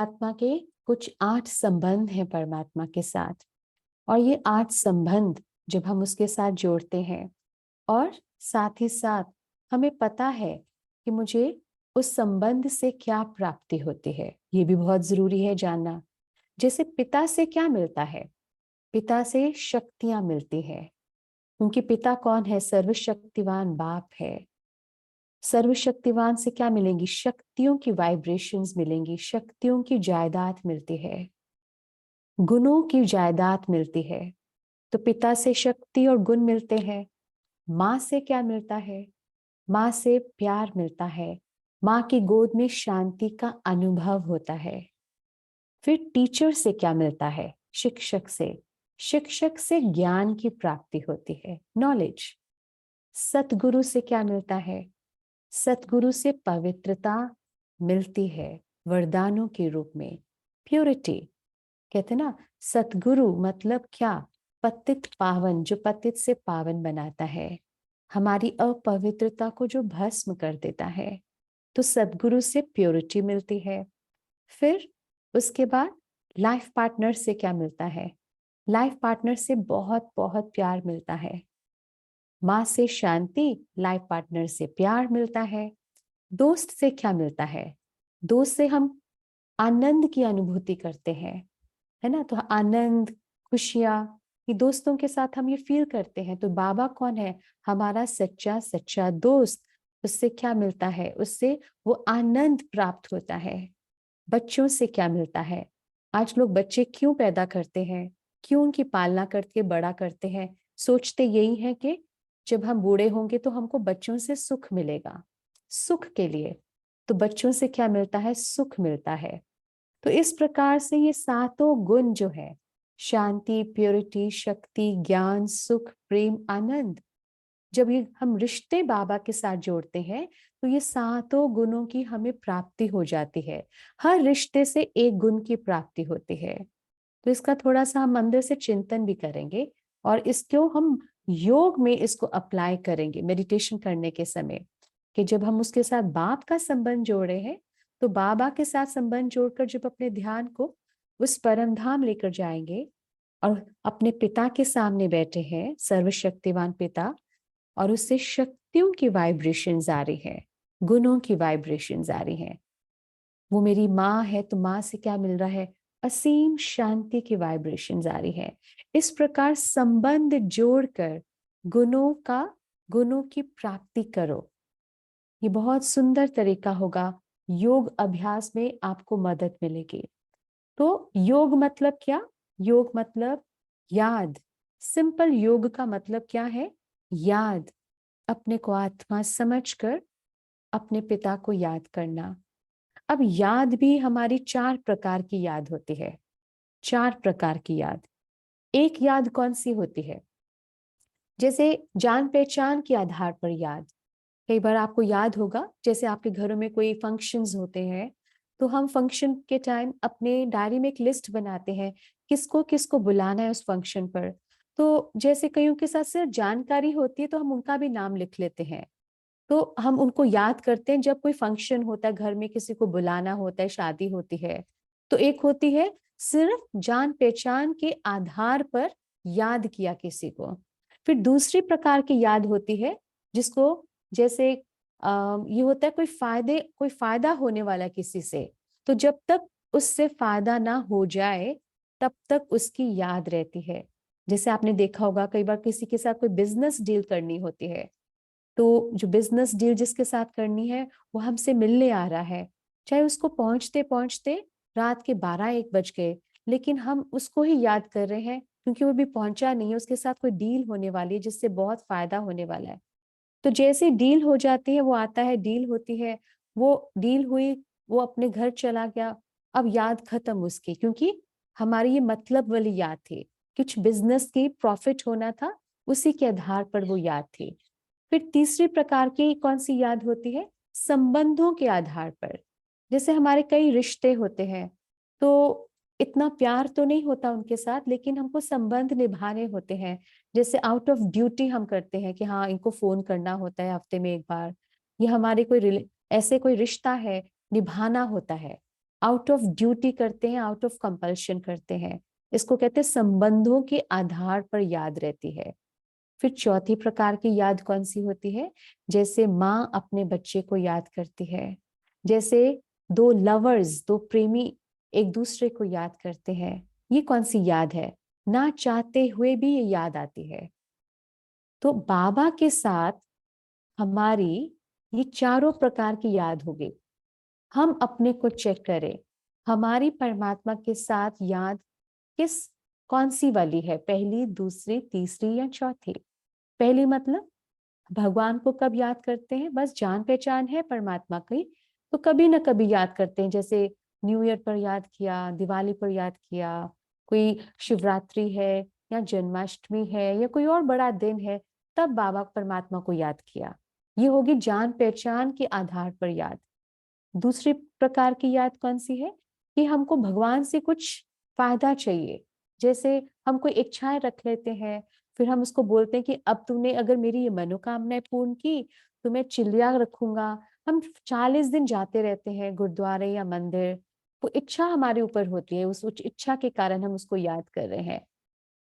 आत्मा के कुछ 8 संबंध हैं परमात्मा के साथ। और ये 8 संबंध जब हम उसके साथ जोड़ते हैं और साथ ही साथ हमें पता है कि मुझे उस संबंध से क्या प्राप्ति होती है, ये भी बहुत जरूरी है जानना। जैसे पिता से क्या मिलता है? पिता से शक्तियां मिलती है, क्योंकि पिता कौन है? सर्वशक्तिवान बाप है। सर्वशक्तिवान से क्या मिलेंगी? शक्तियों की वाइब्रेशंस मिलेंगी, शक्तियों की जायदाद मिलती है, गुणों की जायदाद मिलती है। तो पिता से शक्ति और गुण मिलते हैं। माँ से क्या मिलता है? माँ से प्यार मिलता है, माँ की गोद में शांति का अनुभव होता है। फिर टीचर से क्या मिलता है? शिक्षक से। शिक्षक से ज्ञान की प्राप्ति होती है, नॉलेज। सतगुरु से क्या मिलता है? सतगुरु से पवित्रता मिलती है, वरदानों के रूप में, प्योरिटी। कहते ना, सतगुरु मतलब क्या? पतित पावन, जो पतित से पावन बनाता है, हमारी अपवित्रता को जो भस्म कर देता है। तो सतगुरु से प्योरिटी मिलती है। फिर उसके बाद लाइफ पार्टनर से क्या मिलता है? लाइफ पार्टनर से बहुत बहुत प्यार मिलता है। माँ से शांति, लाइफ पार्टनर से प्यार मिलता है। दोस्त से क्या मिलता है? दोस्त से हम आनंद की अनुभूति करते हैं, है ना? तो आनंद, खुशियां, ये दोस्तों के साथ हम ये फील करते हैं। तो बाबा कौन है? हमारा सच्चा सच्चा दोस्त। उससे क्या मिलता है? उससे वो आनंद प्राप्त होता है। बच्चों से क्या मिलता है? आज लोग बच्चे क्यों पैदा करते हैं, क्यों उनकी पालना करके बड़ा करते हैं? सोचते यही है कि जब हम बूढ़े होंगे तो हमको बच्चों से सुख मिलेगा, सुख के लिए। तो बच्चों से क्या मिलता है? सुख मिलता है। तो इस प्रकार से ये सातों गुण जो है, शांति, प्योरिटी, शक्ति, ज्ञान, सुख, प्रेम, आनंद, जब ये हम रिश्ते बाबा के साथ जोड़ते हैं तो ये सातों गुणों की हमें प्राप्ति हो जाती है। हर रिश्ते से एक गुण की प्राप्ति होती है। तो इसका थोड़ा सा हम अंदर से चिंतन भी करेंगे और इसको हम योग में इसको अप्लाई करेंगे मेडिटेशन करने के समय, कि जब हम उसके साथ बाप का संबंध जोड़े हैं, तो बाबा के साथ संबंध जोड़कर जब अपने ध्यान को उस परम धाम लेकर जाएंगे और अपने पिता के सामने बैठे हैं, सर्वशक्तिवान पिता, और उससे शक्तियों की वाइब्रेशंस आ रही है, गुणों की वाइब्रेशंस आ रही हैं। वो मेरी माँ है, तो माँ से क्या मिल रहा है? असीम शांति की वाइब्रेशंस आ रही है। इस प्रकार संबंध जोड़कर गुणों की प्राप्ति करो। ये बहुत सुंदर तरीका होगा। योग अभ्यास में आपको मदद मिलेगी। तो योग मतलब क्या? योग मतलब याद। सिंपल योग का मतलब क्या है? याद। अपने को आत्मा समझकर अपने पिता को याद करना। अब याद भी हमारी 4 प्रकार की याद होती है। 4 प्रकार की याद। एक याद कौन सी होती है? जैसे जान पहचान के आधार पर याद। कई बार आपको याद होगा, जैसे आपके घरों में कोई फंक्शंस होते हैं, तो हम फंक्शन के टाइम अपने डायरी में एक लिस्ट बनाते हैं, किसको किसको बुलाना है उस फंक्शन पर। तो जैसे कईयों के साथ सिर्फ जानकारी होती है तो हम उनका भी नाम लिख लेते हैं। तो हम उनको याद करते हैं जब कोई फंक्शन होता है, घर में किसी को बुलाना होता है, शादी होती है। तो एक होती है सिर्फ जान पहचान के आधार पर याद किया किसी को। फिर दूसरी प्रकार की याद होती है जिसको, जैसे ये होता है कोई फायदा होने वाला किसी से, तो जब तक उससे फायदा ना हो जाए तब तक उसकी याद रहती है। जैसे आपने देखा होगा कई बार किसी के साथ कोई बिजनेस डील करनी होती है, तो जो बिजनेस डील जिसके साथ करनी है वो हमसे मिलने आ रहा है, चाहे उसको पहुंचते पहुंचते रात के 12-1 बज गए, लेकिन हम उसको ही याद कर रहे हैं क्योंकि वो भी पहुंचा नहीं है, उसके साथ कोई डील होने वाली है जिससे बहुत फायदा होने वाला है। तो जैसे डील हो जाती है, वो आता है, डील होती है, वो डील हुई, वो अपने घर चला गया। अब याद खत्म उसकी, क्योंकि हमारी ये मतलब वाली याद थी, कुछ बिजनेस की प्रॉफिट होना था, उसी के आधार पर वो याद थी। फिर तीसरी प्रकार की कौन सी याद होती है? संबंधों के आधार पर। जैसे हमारे कई रिश्ते होते हैं, तो इतना प्यार तो नहीं होता उनके साथ, लेकिन हमको संबंध निभाने होते हैं। जैसे आउट ऑफ ड्यूटी हम करते हैं कि हाँ, इनको फोन करना होता है हफ्ते में 1 बार, ये हमारे ऐसे कोई रिश्ता है, निभाना होता है। आउट ऑफ ड्यूटी करते हैं, आउट ऑफ कंपल्शन करते हैं। इसको कहते हैं संबंधों के आधार पर याद रहती है। फिर चौथी प्रकार की याद कौन सी होती है? जैसे माँ अपने बच्चे को याद करती है, जैसे दो लवर्स, दो प्रेमी एक दूसरे को याद करते हैं। ये कौन सी याद है? ना चाहते हुए भी ये याद आती है। तो बाबा के साथ हमारी ये चारों प्रकार की याद होगी। हम अपने को चेक करें, हमारी परमात्मा के साथ याद किस कौन सी वाली है? पहली, दूसरी, तीसरी या चौथी? पहली मतलब भगवान को कब याद करते हैं? बस जान पहचान है परमात्मा की तो कभी ना कभी याद करते हैं। जैसे न्यू ईयर पर याद किया, दिवाली पर याद किया, कोई शिवरात्रि है या जन्माष्टमी है या कोई और बड़ा दिन है, तब बाबा परमात्मा को याद किया। ये होगी जान पहचान के आधार पर याद। दूसरी प्रकार की याद कौन सी है? कि हमको भगवान से कुछ फायदा चाहिए। जैसे हम कोई इच्छाएं रख लेते हैं, फिर हम उसको बोलते हैं कि अब तूने अगर मेरी ये मनोकामनाएं पूर्ण की तो मैं चिड़िया रखूंगा। हम 40 दिन जाते रहते हैं गुरुद्वारे या मंदिर, वो इच्छा हमारे ऊपर होती है, उस इच्छा के कारण हम उसको याद कर रहे हैं।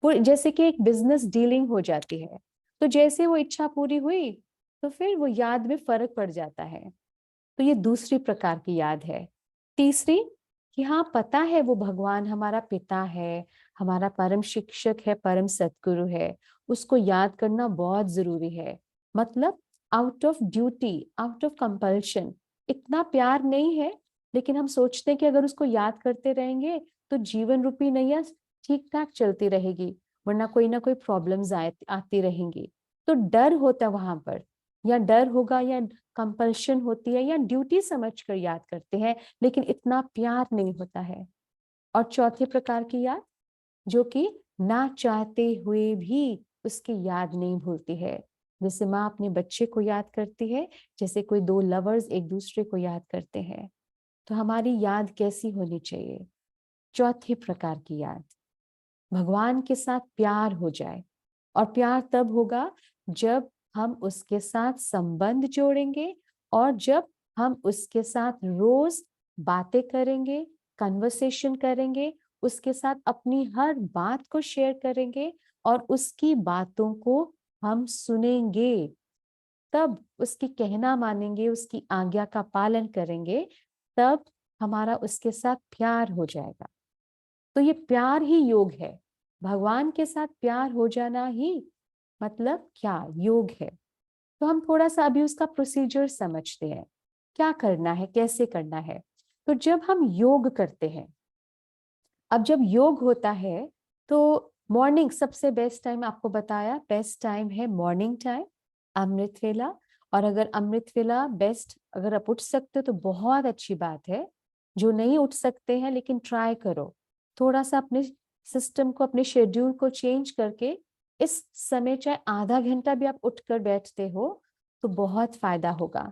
वो जैसे कि एक बिजनेस डीलिंग हो जाती है, तो जैसे वो इच्छा पूरी हुई तो फिर वो याद में फर्क पड़ जाता है। तो ये दूसरी प्रकार की याद है। तीसरी, कि हाँ पता है वो भगवान हमारा पिता है, हमारा परम शिक्षक है, परम सतगुरु है, उसको याद करना बहुत जरूरी है। मतलब out of duty, out of compulsion, इतना प्यार नहीं है, लेकिन हम सोचते हैं कि अगर उसको याद करते रहेंगे तो जीवन रूपी नैया ठीक ठाक चलती रहेगी, वरना कोई ना कोई प्रॉब्लम्स आती रहेंगी। तो डर होता वहां पर, या डर होगा या कंपल्शन होती है या ड्यूटी समझकर याद करते हैं, लेकिन इतना प्यार नहीं होता है। और चौथे प्रकार की याद, जो कि ना चाहते हुए भी उसकी याद नहीं भूलती है। जैसे माँ अपने बच्चे को याद करती है, जैसे कोई दो लवर्स एक दूसरे को याद करते हैं। तो हमारी याद कैसी होनी चाहिए? चौथे प्रकार की याद, भगवान के साथ प्यार हो जाए। और प्यार तब होगा जब हम उसके साथ संबंध जोड़ेंगे, और जब हम उसके साथ रोज बातें करेंगे, कन्वर्सेशन करेंगे, उसके साथ अपनी हर बात को शेयर करेंगे और उसकी बातों को हम सुनेंगे, तब उसकी कहना मानेंगे, उसकी आज्ञा का पालन करेंगे, तब हमारा उसके साथ प्यार हो जाएगा। तो ये प्यार ही योग है। भगवान के साथ प्यार हो जाना ही मतलब क्या योग है। तो हम थोड़ा सा अभी उसका प्रोसीजर समझते हैं, क्या करना है, कैसे करना है। तो जब हम योग करते हैं, अब जब योग होता है तो मॉर्निंग सबसे बेस्ट टाइम, आपको बताया बेस्ट टाइम है मॉर्निंग टाइम, अमृत वेला। और अगर अमृत वेला बेस्ट, अगर आप उठ सकते हो तो बहुत अच्छी बात है। जो नहीं उठ सकते हैं लेकिन ट्राई करो, थोड़ा सा अपने सिस्टम को, अपने शेड्यूल को चेंज करके इस समय चाहे आधा घंटा भी आप उठकर बैठते हो तो बहुत फायदा होगा।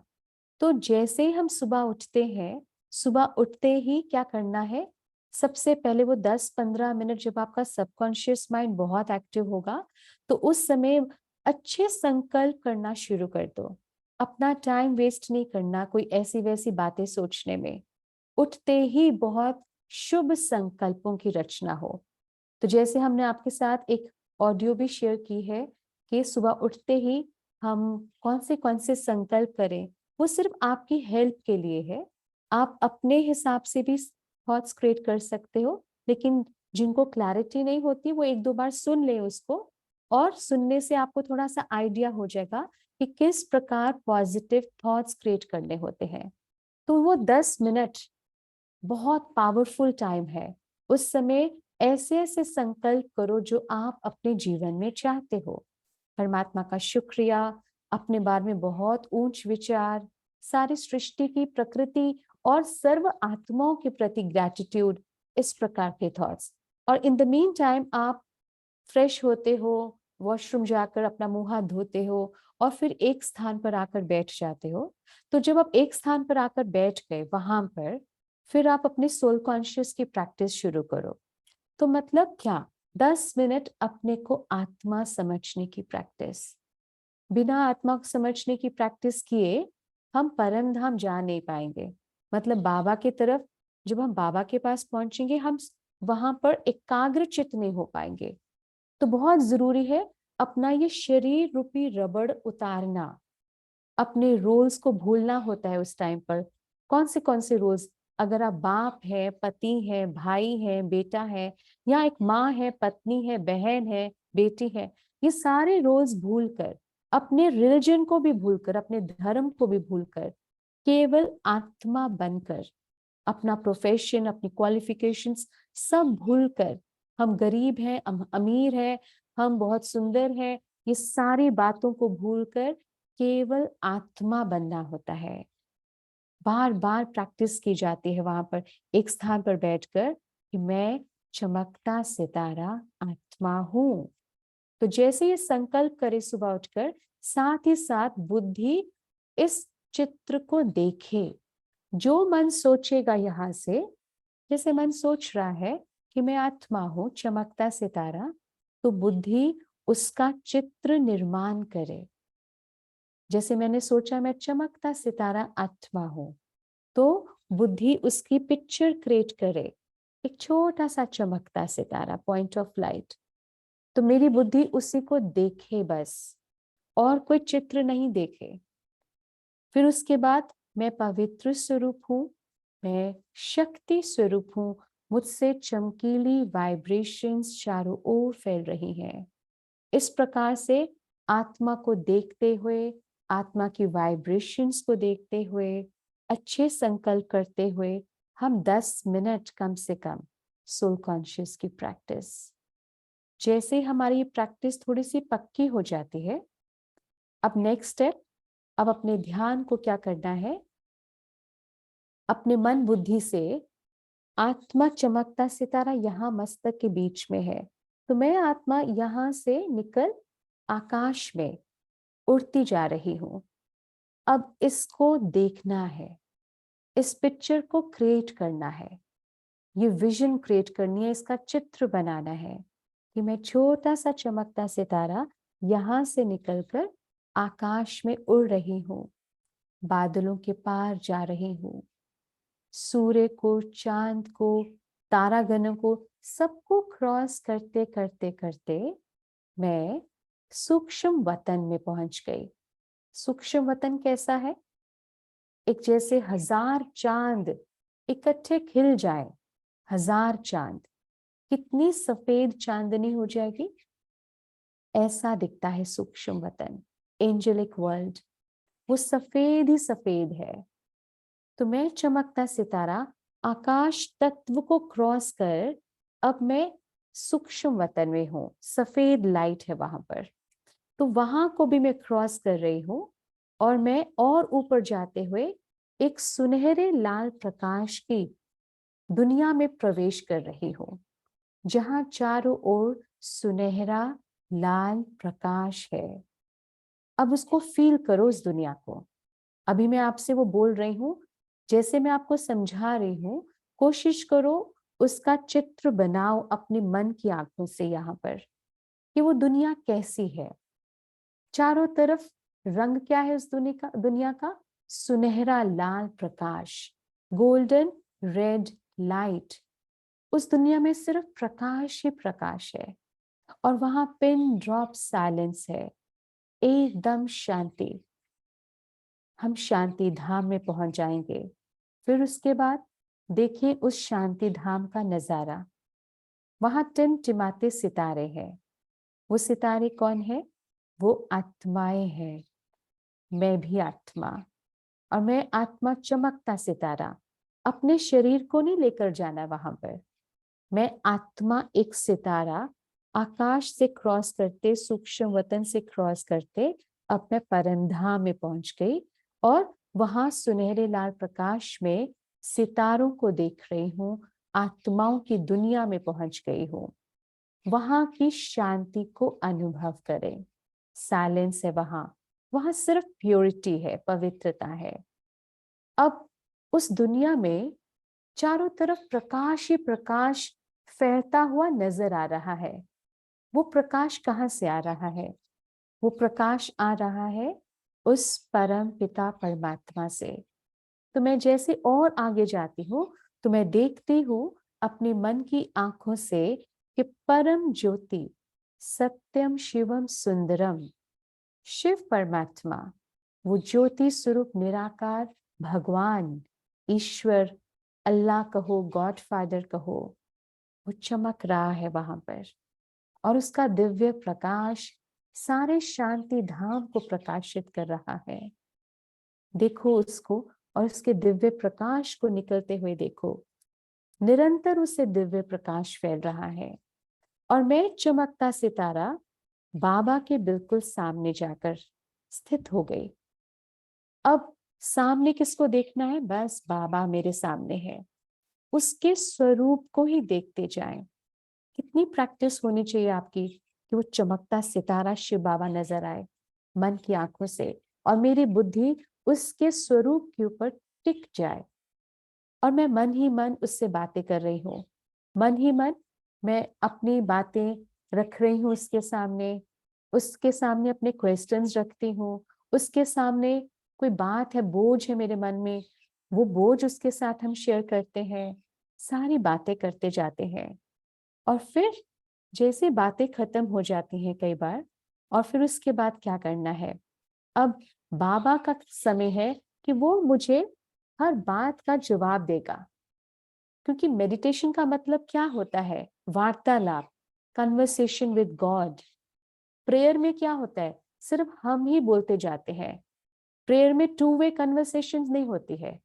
तो जैसे ही हम सुबह उठते हैं, सुबह उठते ही क्या करना है? सबसे पहले वो 10-15 मिनट जब आपका सबकॉन्शियस माइंड बहुत एक्टिव होगा, तो उस समय अच्छे संकल्प करना शुरू कर दो। अपना टाइम वेस्ट नहीं करना कोई ऐसी वैसी बातें सोचने में। उठते ही बहुत शुभ संकल्पों की रचना हो। तो जैसे हमने आपके साथ एक ऑडियो भी शेयर की है कि सुबह उठते ही हम कौन से संकल्प करें, वो सिर्फ आपकी हेल्प के लिए है। आप अपने हिसाब से भी थॉट्स क्रिएट कर सकते हो, लेकिन जिनको क्लैरिटी नहीं होती वो एक दो बार सुन ले उसको, और सुनने से आपको थोड़ा सा आइडिया हो जाएगा कि किस प्रकार पॉजिटिव थॉट्स क्रिएट करने होते हैं। तो वो 10 मिनट बहुत पावरफुल टाइम है। उस समय ऐसे ऐसे संकल्प करो जो आप अपने जीवन में चाहते हो। परमात्मा का शुक्रिया, अपने बारे में बहुत ऊंच विचार, सारी सृष्टि की, प्रकृति और सर्व आत्माओं के प्रति ग्रैटिट्यूड, इस प्रकार के थॉट्स। और इन द मीन टाइम आप फ्रेश होते हो, वॉशरूम जाकर अपना मुंह हाथ धोते हो और फिर एक स्थान पर आकर बैठ जाते हो। तो जब आप एक स्थान पर आकर बैठ गए वहां पर, फिर आप अपने सोल कॉन्शियस की प्रैक्टिस शुरू करो। तो मतलब क्या? 10 मिनट अपने को आत्मा समझने की प्रैक्टिस। बिना आत्मा को समझने की प्रैक्टिस किए हम परम धाम जा नहीं पाएंगे। मतलब बाबा की तरफ जब हम बाबा के पास पहुंचेंगे हम वहां पर एकाग्रचित नहीं हो पाएंगे। तो बहुत जरूरी है अपना ये शरीर रूपी रबड़ उतारना, अपने रोल्स को भूलना होता है उस टाइम पर। कौन से रोल्स? अगर आप बाप है, पति है, भाई है, बेटा है, या एक माँ है, पत्नी है, बहन है, बेटी है, ये सारे रोल्स भूलकर, अपने रिलीजन को भी भूलकर, अपने धर्म को भी भूलकर, केवल आत्मा बनकर, अपना प्रोफेशन, अपनी क्वालिफिकेशंस सब भूलकर, हम गरीब हैं, हम अमीर हैं, हम बहुत सुंदर हैं, ये सारी बातों को भूलकर केवल आत्मा बनना होता है। बार बार प्रैक्टिस की जाती है वहां पर एक स्थान पर बैठकर कि मैं चमकता सितारा आत्मा हूं। तो जैसे ये संकल्प करे सुबह उठकर, साथ ही साथ बुद्धि इस चित्र को देखे। जो मन सोचेगा यहां से, जैसे मन सोच रहा है कि मैं आत्मा हूं, चमकता सितारा, तो बुद्धि उसका चित्र निर्माण करे। जैसे मैंने सोचा मैं चमकता सितारा आत्मा हूं, तो बुद्धि उसकी पिक्चर क्रिएट करे, एक छोटा सा चमकता सितारा, पॉइंट ऑफ लाइट। तो मेरी बुद्धि उसी को देखे बस, और कोई चित्र नहीं देखे। फिर उसके बाद मैं पवित्र स्वरूप हूं, मैं शक्ति स्वरूप हूं, मुझसे चमकीली वाइब्रेशंस चारों ओर फैल रही हैं। इस प्रकार से आत्मा को देखते हुए, आत्मा की वाइब्रेशंस को देखते हुए, अच्छे संकल्प करते हुए हम 10 मिनट कम से कम सोल कॉन्शियस की प्रैक्टिस। जैसे हमारी ये प्रैक्टिस थोड़ी सी पक्की हो जाती है, अब नेक्स्ट स्टेप, अब अपने ध्यान को क्या करना है, अपने मन बुद्धि से आत्मा चमकता सितारा यहाँ मस्तक के बीच में है, तो मैं आत्मा यहां से निकल आकाश में उड़ती जा रही हूं। अब इसको देखना है, इस पिक्चर को क्रिएट करना है, ये विजन क्रिएट करनी है, इसका चित्र बनाना है कि मैं छोटा सा चमकता सितारा यहां से निकलकर आकाश में उड़ रही हूं, बादलों के पार जा रही हूं, सूर्य को, चांद को, तारागणों को, सबको क्रॉस करते करते करते मैं सूक्ष्म वतन में पहुंच गई। सूक्ष्म वतन कैसा है? एक जैसे 1000 चांद इकट्ठे खिल जाए, 1000 चांद, कितनी सफेद चांदनी हो जाएगी, ऐसा दिखता है सूक्ष्म वतन, एंजेलिक वर्ल्ड। वो सफेद ही सफेद है। तो मैं चमकता सितारा आकाश तत्व को क्रॉस कर अब मैं सूक्ष्म वतन में हूं, सफेद लाइट है वहां पर, तो वहां को भी मैं क्रॉस कर रही हूं, और मैं और ऊपर जाते हुए एक सुनहरे लाल प्रकाश की दुनिया में प्रवेश कर रही हूं, जहां चारों ओर सुनहरा लाल प्रकाश है। अब उसको फील करो, उस दुनिया को। अभी मैं आपसे वो बोल रही हूं, जैसे मैं आपको समझा रही हूं, कोशिश करो उसका चित्र बनाओ अपने मन की आंखों से यहाँ पर, कि वो दुनिया कैसी है। चारों तरफ रंग क्या है उस दुनिया का? सुनहरा लाल प्रकाश, गोल्डन रेड लाइट। उस दुनिया में सिर्फ प्रकाश ही प्रकाश है, और वहां पिन ड्रॉप साइलेंस है, एकदम शांति। हम शांति धाम में पहुंच जाएंगे। फिर उसके बाद देखिए उस शांति धाम का नजारा। वहां टिमटिमाते सितारे हैं। वो सितारे कौन है? वो आत्माएं हैं। मैं भी आत्मा, और मैं आत्मा चमकता सितारा। अपने शरीर को नहीं लेकर जाना वहां पर। मैं आत्मा एक सितारा, आकाश से क्रॉस करते, सूक्ष्म वतन से क्रॉस करते अब मैं परमधाम में पहुंच गई, और वहां सुनहरे लाल प्रकाश में सितारों को देख रही हूँ, आत्माओं की दुनिया में पहुंच गई हूँ। वहां की शांति को अनुभव करें। साइलेंस है वहां, वहां सिर्फ प्योरिटी है, पवित्रता है। अब उस दुनिया में चारों तरफ प्रकाश ही प्रकाश फैलता हुआ नजर आ रहा है। वो प्रकाश कहाँ से आ रहा है? वो प्रकाश आ रहा है उस परम पिता परमात्मा से। तो मैं जैसे और आगे जाती हूँ, तो मैं देखती हूँ अपने मन की आंखों से कि परम ज्योति, सत्यम शिवम सुंदरम, शिव परमात्मा, वो ज्योति स्वरूप निराकार भगवान, ईश्वर, अल्लाह कहो, गॉड फादर कहो, वो चमक रहा है वहां पर। और उसका दिव्य प्रकाश सारे शांति धाम को प्रकाशित कर रहा है। देखो उसको, और उसके दिव्य प्रकाश को निकलते हुए देखो। निरंतर उससे दिव्य प्रकाश फैल रहा है। और मैं चमकता सितारा बाबा के बिल्कुल सामने जाकर स्थित हो गई। अब सामने किसको देखना है? बस बाबा मेरे सामने है। उसके स्वरूप को ही देखते जाएं। कितनी प्रैक्टिस होनी चाहिए आपकी कि वो चमकता सितारा शिव बाबा नजर आए मन की आंखों से, और मेरी बुद्धि उसके स्वरूप के ऊपर टिक जाए। और मैं मन ही मन उससे बातें कर रही हूँ, मन ही मन मैं अपनी बातें रख रही हूँ उसके सामने अपने क्वेश्चंस रखती हूँ, उसके सामने कोई बात है, बोझ है मेरे मन में, वो बोझ उसके साथ हम शेयर करते हैं, सारी बातें करते जाते हैं। और फिर जैसे बातें खत्म हो जाती हैं कई बार, और फिर उसके बाद क्या करना है? अब बाबा का समय है कि वो मुझे हर बात का जवाब देगा। क्योंकि मेडिटेशन का मतलब क्या होता है? वार्तालाप, कन्वर्सेशन विद गॉड। प्रेयर में क्या होता है? सिर्फ हम ही बोलते जाते हैं। प्रेयर में टू वे कन्वर्सेशन नहीं होती है,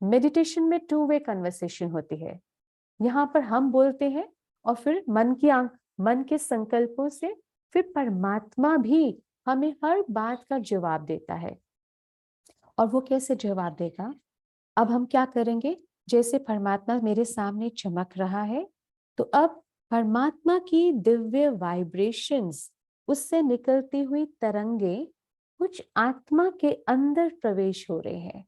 मेडिटेशन में टू वे कन्वर्सेशन होती है। यहाँ पर हम बोलते हैं, और फिर मन के संकल्पों से फिर परमात्मा भी हमें हर बात का जवाब देता है। और वो कैसे जवाब देगा? अब हम क्या करेंगे? जैसे परमात्मा मेरे सामने चमक रहा है, तो अब परमात्मा की दिव्य वाइब्रेशंस, उससे निकलती हुई तरंगे कुछ आत्मा के अंदर प्रवेश हो रहे हैं।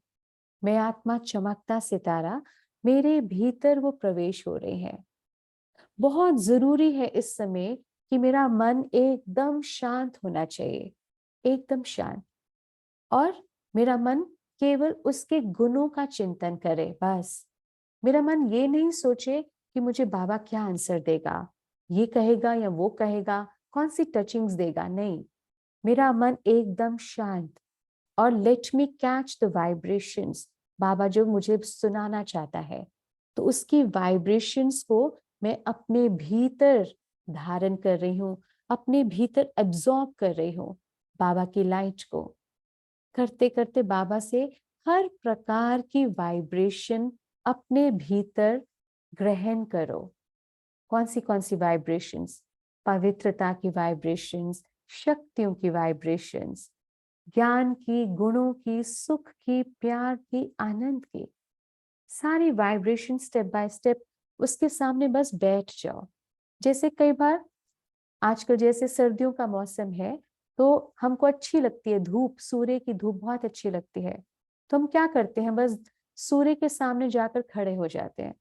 मैं आत्मा चमकता सितारा, मेरे भीतर वो प्रवेश हो रहे हैं। बहुत जरूरी है इस समय कि मेरा मन एकदम शांत होना चाहिए, एकदम शांत। और मेरा मन केवल उसके गुणों का चिंतन करे। बस मेरा मन ये नहीं सोचे कि मुझे बाबा क्या आंसर देगा, ये कहेगा या वो कहेगा, कौन सी टचिंग्स देगा। नहीं, मेरा मन एकदम शांत। और let me catch the vibrations, बाबा जो मुझे सुनाना चाहता है, तो उसकी वाइब्रेशंस को मैं अपने भीतर धारण कर रही हूँ, अपने भीतर एब्जॉर्ब कर रही हूँ बाबा की लाइट को। करते करते बाबा से हर प्रकार की वाइब्रेशन अपने भीतर ग्रहण करो। कौन सी वाइब्रेशंस? पवित्रता की वाइब्रेशंस, शक्तियों की वाइब्रेशंस, ज्ञान की, गुणों की, सुख की, प्यार की, आनंद की, सारी वाइब्रेशन स्टेप बाय स्टेप उसके सामने बस बैठ जाओ। जैसे कई बार आजकल जैसे सर्दियों का मौसम है, तो हमको अच्छी लगती है धूप, सूर्य की धूप बहुत अच्छी लगती है। तो हम क्या करते हैं? बस सूर्य के सामने जाकर खड़े हो जाते हैं।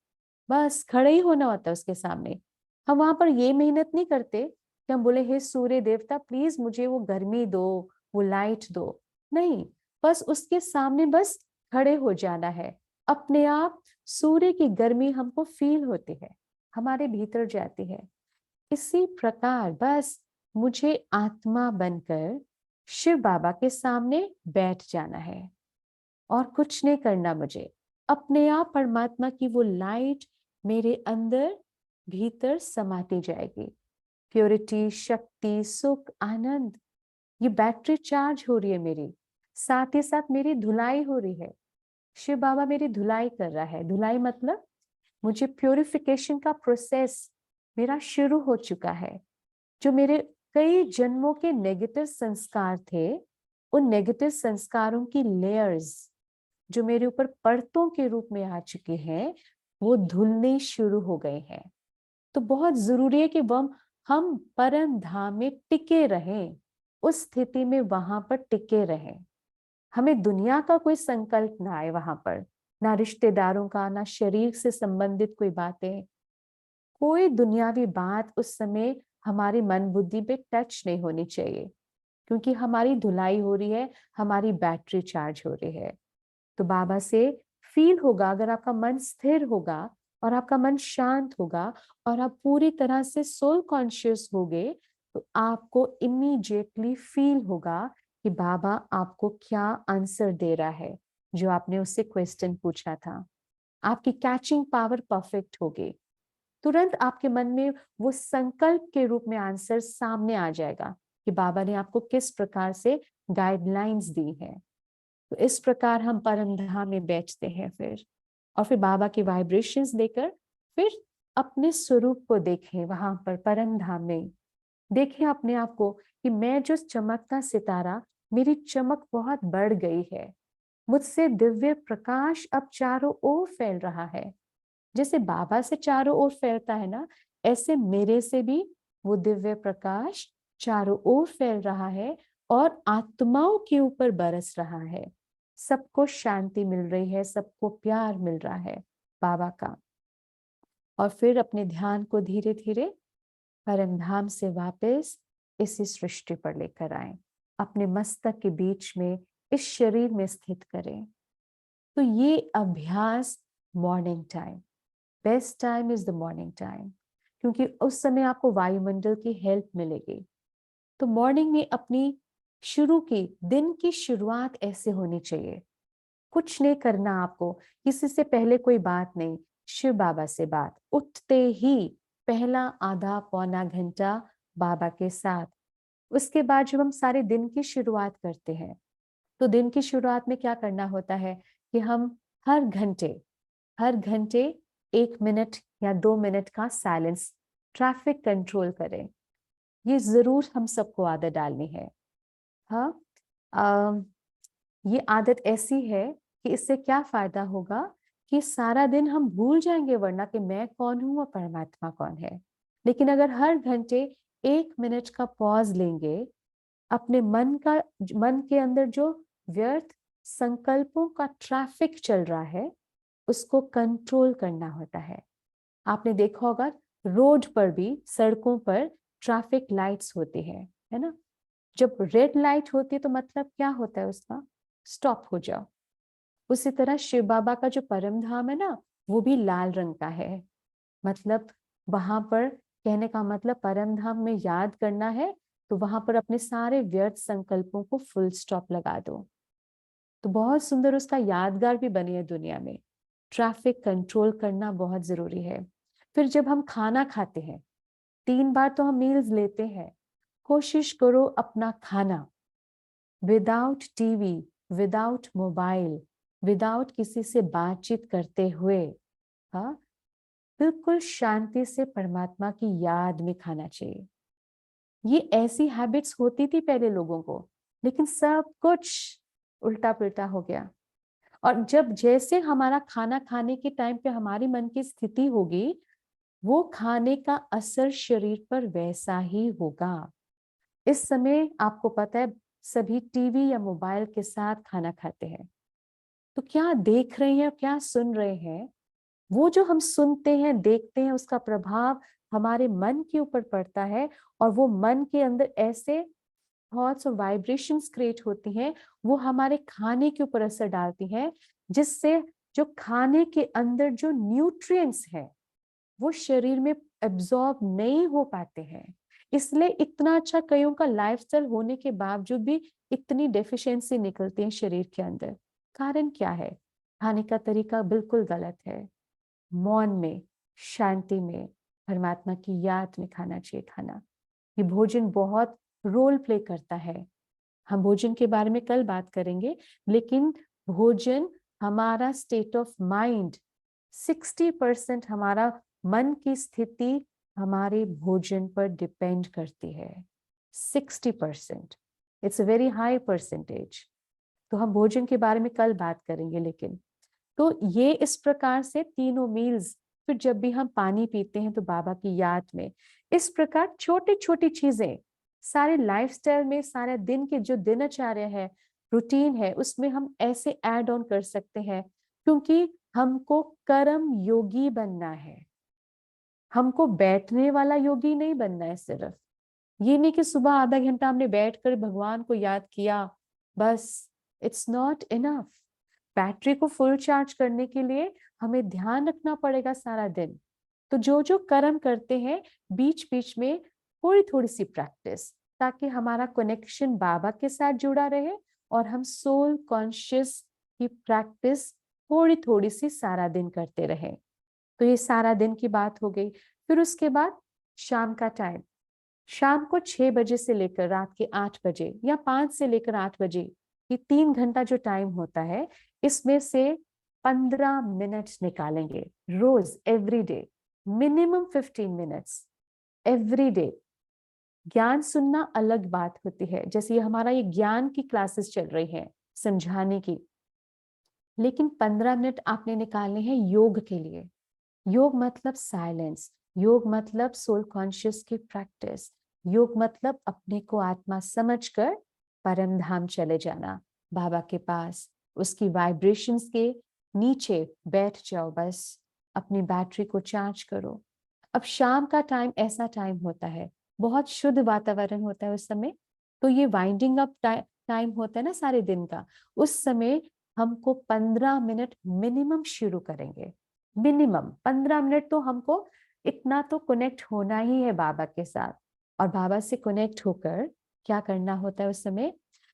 बस खड़े ही होना होता है उसके सामने। हम वहां पर ये मेहनत नहीं करते कि हम बोले हे सूर्य देवता प्लीज मुझे वो गर्मी दो, वो लाइट दो। नहीं, बस उसके सामने बस खड़े हो जाना है। अपने आप सूर्य की गर्मी हमको फील होती है, हमारे भीतर जाती है। इसी प्रकार बस मुझे आत्मा बनकर शिव बाबा के सामने बैठ जाना है, और कुछ नहीं करना मुझे। अपने आप परमात्मा की वो लाइट मेरे अंदर भीतर समाती जाएगी। प्योरिटी, शक्ति, सुख, आनंद, ये बैटरी चार्ज हो रही है मेरी। साथ ही साथ मेरी धुलाई हो रही है। शिव बाबा मेरी धुलाई कर रहा है। धुलाई मतलब मुझे प्योरिफिकेशन का प्रोसेस मेरा शुरू हो चुका है। जो मेरे कई जन्मों के नेगेटिव संस्कार थे, उन नेगेटिव संस्कारों की लेयर्स जो मेरे ऊपर परतों के रूप में आ चुके हैं, वो धुलने शुरू हो गए हैं। तो बहुत जरूरी है कि हम परम धाम में टिके रहें, उस स्थिति में वहां पर टिके रहें। हमें दुनिया का कोई संकल्प ना आए वहां पर, ना रिश्तेदारों का, ना शरीर से संबंधित कोई बातें, कोई दुनियावी बात उस समय हमारी मन बुद्धि पे टच नहीं होनी चाहिए। क्योंकि हमारी धुलाई हो रही है, हमारी बैटरी चार्ज हो रही है। तो बाबा से फील होगा, अगर आपका मन स्थिर होगा और आपका मन शांत होगा और आप पूरी तरह से सोल कॉन्शियस हो गए, तो आपको इमीडिएटली फील होगा कि बाबा आपको क्या आंसर दे रहा है जो आपने उससे क्वेश्चन पूछा था। आपकी कैचिंग पावर परफेक्ट होगी। तुरंत आपके मन में वो संकल्प के रूप में आंसर सामने आ जाएगा कि बाबा ने आपको किस प्रकार से गाइडलाइंस दी है। तो इस प्रकार हम परम धाम में बैठते हैं फिर, और फिर बाबा की वाइब्रेशंस देकर फिर अपने स्वरूप को देखें वहां पर परम धाम में। देखें अपने आप को कि मैं जो चमकता सितारा, मेरी चमक बहुत बढ़ गई है। मुझसे दिव्य प्रकाश अब चारों ओर फैल रहा है। जैसे बाबा से चारों ओर फैलता है ना, ऐसे मेरे से भी वो दिव्य प्रकाश चारों ओर फैल रहा है और आत्माओं के ऊपर बरस रहा है। सबको शांति मिल रही है, सबको प्यार मिल रहा है बाबा का। और फिर अपने ध्यान को धीरे धीरे परम धाम से वापस इसी सृष्टि पर लेकर आए, अपने मस्तक के बीच में इस शरीर में स्थित करें। तो ये अभ्यास morning time, best time is the morning time, क्योंकि उस समय आपको वायुमंडल की हेल्प मिलेगी। तो मॉर्निंग में अपनी शुरू की दिन की शुरुआत ऐसे होनी चाहिए। कुछ नहीं करना आपको, किसी से पहले कोई बात नहीं, शिव बाबा से बात, उठते ही पहला आधा पौना घंटा बाबा के साथ। उसके बाद जब हम सारे दिन की शुरुआत करते हैं, तो दिन की शुरुआत में क्या करना होता है कि हम हर घंटे 1 मिनट या 2 मिनट का साइलेंस, ट्रैफिक कंट्रोल करें। ये जरूर हम सबको आदत डालनी है। हाँ, ये आदत ऐसी है कि इससे क्या फायदा होगा कि सारा दिन हम भूल जाएंगे वरना कि मैं कौन हूं और परमात्मा कौन है। लेकिन अगर हर घंटे 1 मिनट का पॉज लेंगे, अपने मन के अंदर जो व्यर्थ संकल्पों का ट्रैफिक चल रहा है उसको कंट्रोल करना होता है। आपने देखा होगा रोड पर भी, सड़कों पर ट्रैफिक लाइट्स होती है ना। जब रेड लाइट होती है तो मतलब क्या होता है उसका, स्टॉप हो जाओ। उसी तरह शिव बाबा का जो परम धाम है ना, वो भी लाल रंग का है। मतलब वहां पर, कहने का मतलब परम धाम में याद करना है तो वहां पर अपने सारे व्यर्थ संकल्पों को फुल स्टॉप लगा दो। तो बहुत सुंदर उसका यादगार भी बनी है दुनिया में। ट्रैफिक कंट्रोल करना बहुत जरूरी है। फिर जब हम खाना खाते हैं, 3 बार तो हम मील्स लेते हैं, कोशिश करो अपना खाना without TV, without mobile, without किसी से बातचीत करते हुए, हाँ, बिल्कुल शांति से परमात्मा की याद में खाना चाहिए। ये ऐसी हैबिट्स होती थी पहले लोगों को, लेकिन सब कुछ उल्टा पुल्टा हो गया। और जब जैसे हमारा खाना खाने के टाइम पे हमारी मन की स्थिति होगी, वो खाने का असर शरीर पर वैसा ही होगा। इस समय आपको पता है सभी टीवी या मोबाइल के साथ खाना खाते हैं, तो क्या देख रहे हैं, क्या सुन रहे हैं, वो जो हम सुनते हैं देखते हैं उसका प्रभाव हमारे मन के ऊपर पड़ता है। और वो मन के अंदर ऐसे थॉट्स और वाइब्रेशंस क्रिएट होती हैं, वो हमारे खाने के ऊपर असर डालती हैं, जिससे जो खाने के अंदर जो न्यूट्रिएंट्स हैं वो शरीर में एब्जॉर्ब नहीं हो पाते हैं। इसलिए इतना अच्छा कईयों का लाइफस्टाइल होने के बावजूद भी इतनी डेफिशिएंसी निकलती है शरीर के अंदर। कारण क्या है? खाने का तरीका बिल्कुल गलत है। मौन में, शांति में, परमात्मा की याद में खाना चाहिए खाना। ये भोजन बहुत रोल प्ले करता है। हम भोजन के बारे में कल बात करेंगे, लेकिन भोजन हमारा स्टेट ऑफ माइंड, 60% हमारा मन की स्थिति हमारे भोजन पर डिपेंड करती है। 60%, it's a very high percentage. तो हम भोजन के बारे में कल बात करेंगे। लेकिन तो ये इस प्रकार से तीनों मील्स, फिर जब भी हम पानी पीते हैं तो बाबा की याद में, इस प्रकार छोटी छोटी चीजें सारे लाइफस्टाइल में, सारे दिन के जो दिनचर्या है, रूटीन है, उसमें हम ऐसे ऐड ऑन कर सकते हैं। क्योंकि हमको कर्म योगी बनना है, हमको बैठने वाला योगी नहीं बनना है। सिर्फ ये नहीं कि सुबह आधा घंटा हमने बैठकर भगवान को याद किया, बस इट्स नॉट इनफ। बैटरी को फुल चार्ज करने के लिए हमें ध्यान रखना पड़ेगा सारा दिन। तो जो जो कर्म करते हैं बीच बीच में थोड़ी थोड़ी सी प्रैक्टिस, ताकि हमारा कनेक्शन बाबा के साथ जुड़ा रहे और हम सोल कॉन्शियस की प्रैक्टिस थोड़ी थोड़ी सी सारा दिन करते रहे। तो ये सारा दिन की बात हो गई। फिर उसके बाद शाम का टाइम, शाम को 6 बजे से लेकर रात के 8 बजे या 5 से लेकर 8 बजे, ये 3 घंटा जो टाइम होता है, इसमें से 15 मिनट्स निकालेंगे रोज, every day, minimum 15 minutes every day. ज्ञान सुनना अलग बात होती है, जैसे ये हमारा ये ज्ञान की क्लासेस चल रही है समझाने की, लेकिन 15 मिनट आपने निकालने हैं योग के लिए। योग मतलब साइलेंस, योग मतलब सोल कॉन्शियस की प्रैक्टिस, योग मतलब अपने को आत्मा समझकर परम धाम चले जाना, बाबा के पास, उसकी वाइब्रेशंस के नीचे बैठ जाओ, बस अपनी बैटरी को चार्ज करो। अब शाम का टाइम ऐसा टाइम होता है, बहुत शुद्ध वातावरण होता है उस समय, तो ये वाइंडिंग अप टाइम होता है ना सारे दिन का, उस समय हमको 15 मिनट मिनिमम शुरू करेंगे। मिनिमम 15 मिनट तो हमको इतना तो कनेक्ट होना ही है बाबा के साथ। और बाबा से कनेक्ट होकर क्या करना होता है उस समय,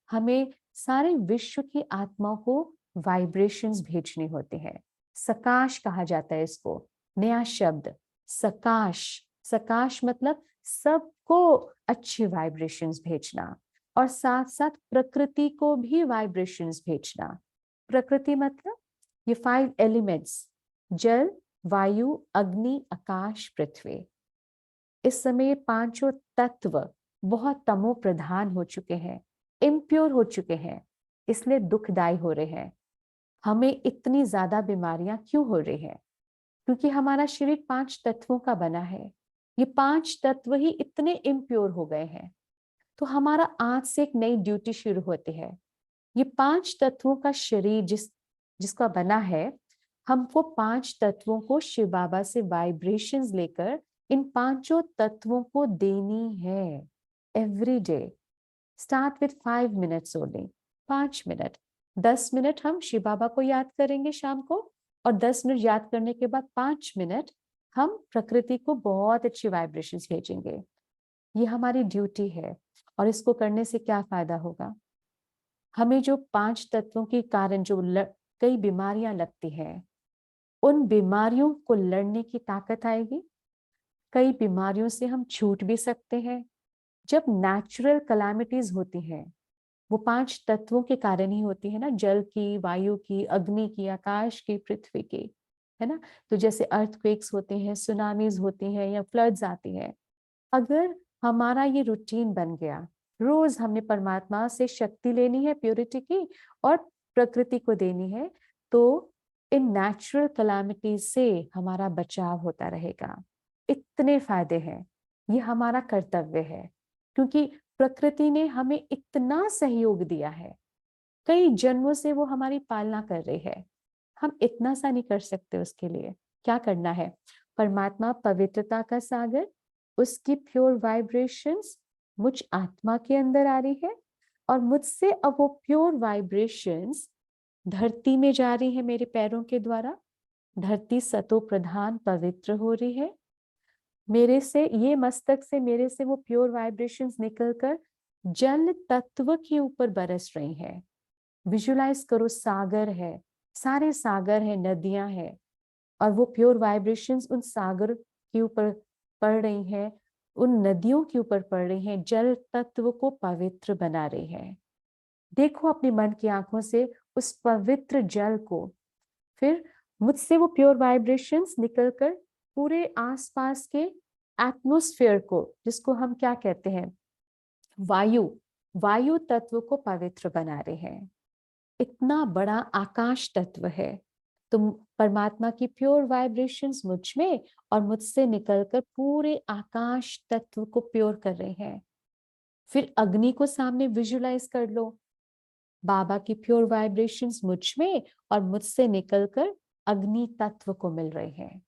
हमें सारे विश्व की आत्माओं को वाइब्रेशंस भेजनी होती है। सकाश कहा जाता है इसको, नया शब्द सकाश। सकाश मतलब सबको अच्छी वाइब्रेशंस भेजना, और साथ साथ प्रकृति को भी वाइब्रेशंस भेजना। प्रकृति मतलब ये 5 एलिमेंट्स, जल, वायु, अग्नि, आकाश, पृथ्वी। इस समय ये पांचों तत्व बहुत तमो प्रधान हो चुके हैं, इम्प्योर हो चुके हैं, इसलिए दुखदाई हो रहे हैं। हमें इतनी ज्यादा बीमारियां क्यों हो रही है? क्योंकि हमारा शरीर 5 तत्वों का बना है। ये 5 तत्व ही इतने इम्प्योर हो गए हैं। तो हमारा आज से एक नई ड्यूटी शुरू होती है। ये 5 तत्वों का शरीर जिसका बना है, हमको 5 तत्वों को शिव बाबा से वाइब्रेशंस लेकर इन पांचों तत्वों को देनी है every day. Start with 5 minutes only, 5 minute. 10 minute हम शिव बाबा को याद करेंगे शाम को, और 10 मिनट याद करने के बाद 5 मिनट हम प्रकृति को बहुत अच्छी वाइब्रेशंस भेजेंगे। ये हमारी ड्यूटी है। और इसको करने से क्या फायदा होगा? हमें जो 5 तत्वों के कारण जो कई बीमारियां लगती हैं, उन बीमारियों को लड़ने की ताकत आएगी। कई बीमारियों से हम छूट भी सकते हैं। जब नेचुरल कलामिटीज होती हैं, वो 5 तत्वों के कारण ही होती है ना, जल की, वायु की, अग्नि की, आकाश की, पृथ्वी की, है ना। तो जैसे अर्थक्वेक्स होते हैं, सुनामीज होती हैं, या फ्लड्स आती है। अगर हमारा ये रूटीन बन गया, रोज हमने परमात्मा से शक्ति लेनी है प्योरिटी की, और प्रकृति को देनी है, तो इन नेचुरल कलामिटीज से हमारा बचाव होता रहेगा। इतने फायदे हैं, ये हमारा कर्तव्य है, क्योंकि प्रकृति ने हमें इतना सहयोग दिया है, कई जन्मों से वो हमारी पालना कर रही है। हम इतना सा नहीं कर सकते उसके लिए? क्या करना है? परमात्मा पवित्रता का सागर, उसकी प्योर वाइब्रेशंस मुझ आत्मा के अंदर आ रही है, और मुझसे अब वो प्योर वाइब्रेशंस धरती में जा रही है मेरे पैरों के द्वारा। धरती सतो प्रधान पवित्र हो रही है। मेरे से, ये मस्तक से मेरे से वो प्योर वाइब्रेशंस निकलकर जल तत्व के ऊपर बरस रही है। विजुलाइज करो, सागर है, सारे सागर है, नदियां हैं, और वो प्योर वाइब्रेशंस उन सागर के ऊपर पड़ रही हैं, उन नदियों के ऊपर पड़ रही हैं, जल तत्व को पवित्र बना रही है। देखो अपने मन की आंखों से उस पवित्र जल को। फिर मुझसे वो प्योर वाइब्रेशंस निकलकर पूरे आसपास के एटमॉस्फेयर को, जिसको हम क्या कहते हैं, वायु, वायु तत्व को पवित्र बना रहे हैं। इतना बड़ा आकाश तत्व है, तो परमात्मा की प्योर वाइब्रेशंस मुझ में और मुझसे निकलकर पूरे आकाश तत्व को प्योर कर रहे हैं। फिर अग्नि को सामने विजुलाइज कर लो, बाबा की प्योर वाइब्रेशंस मुझ में और मुझसे निकलकर अग्नि तत्व को मिल रहे हैं।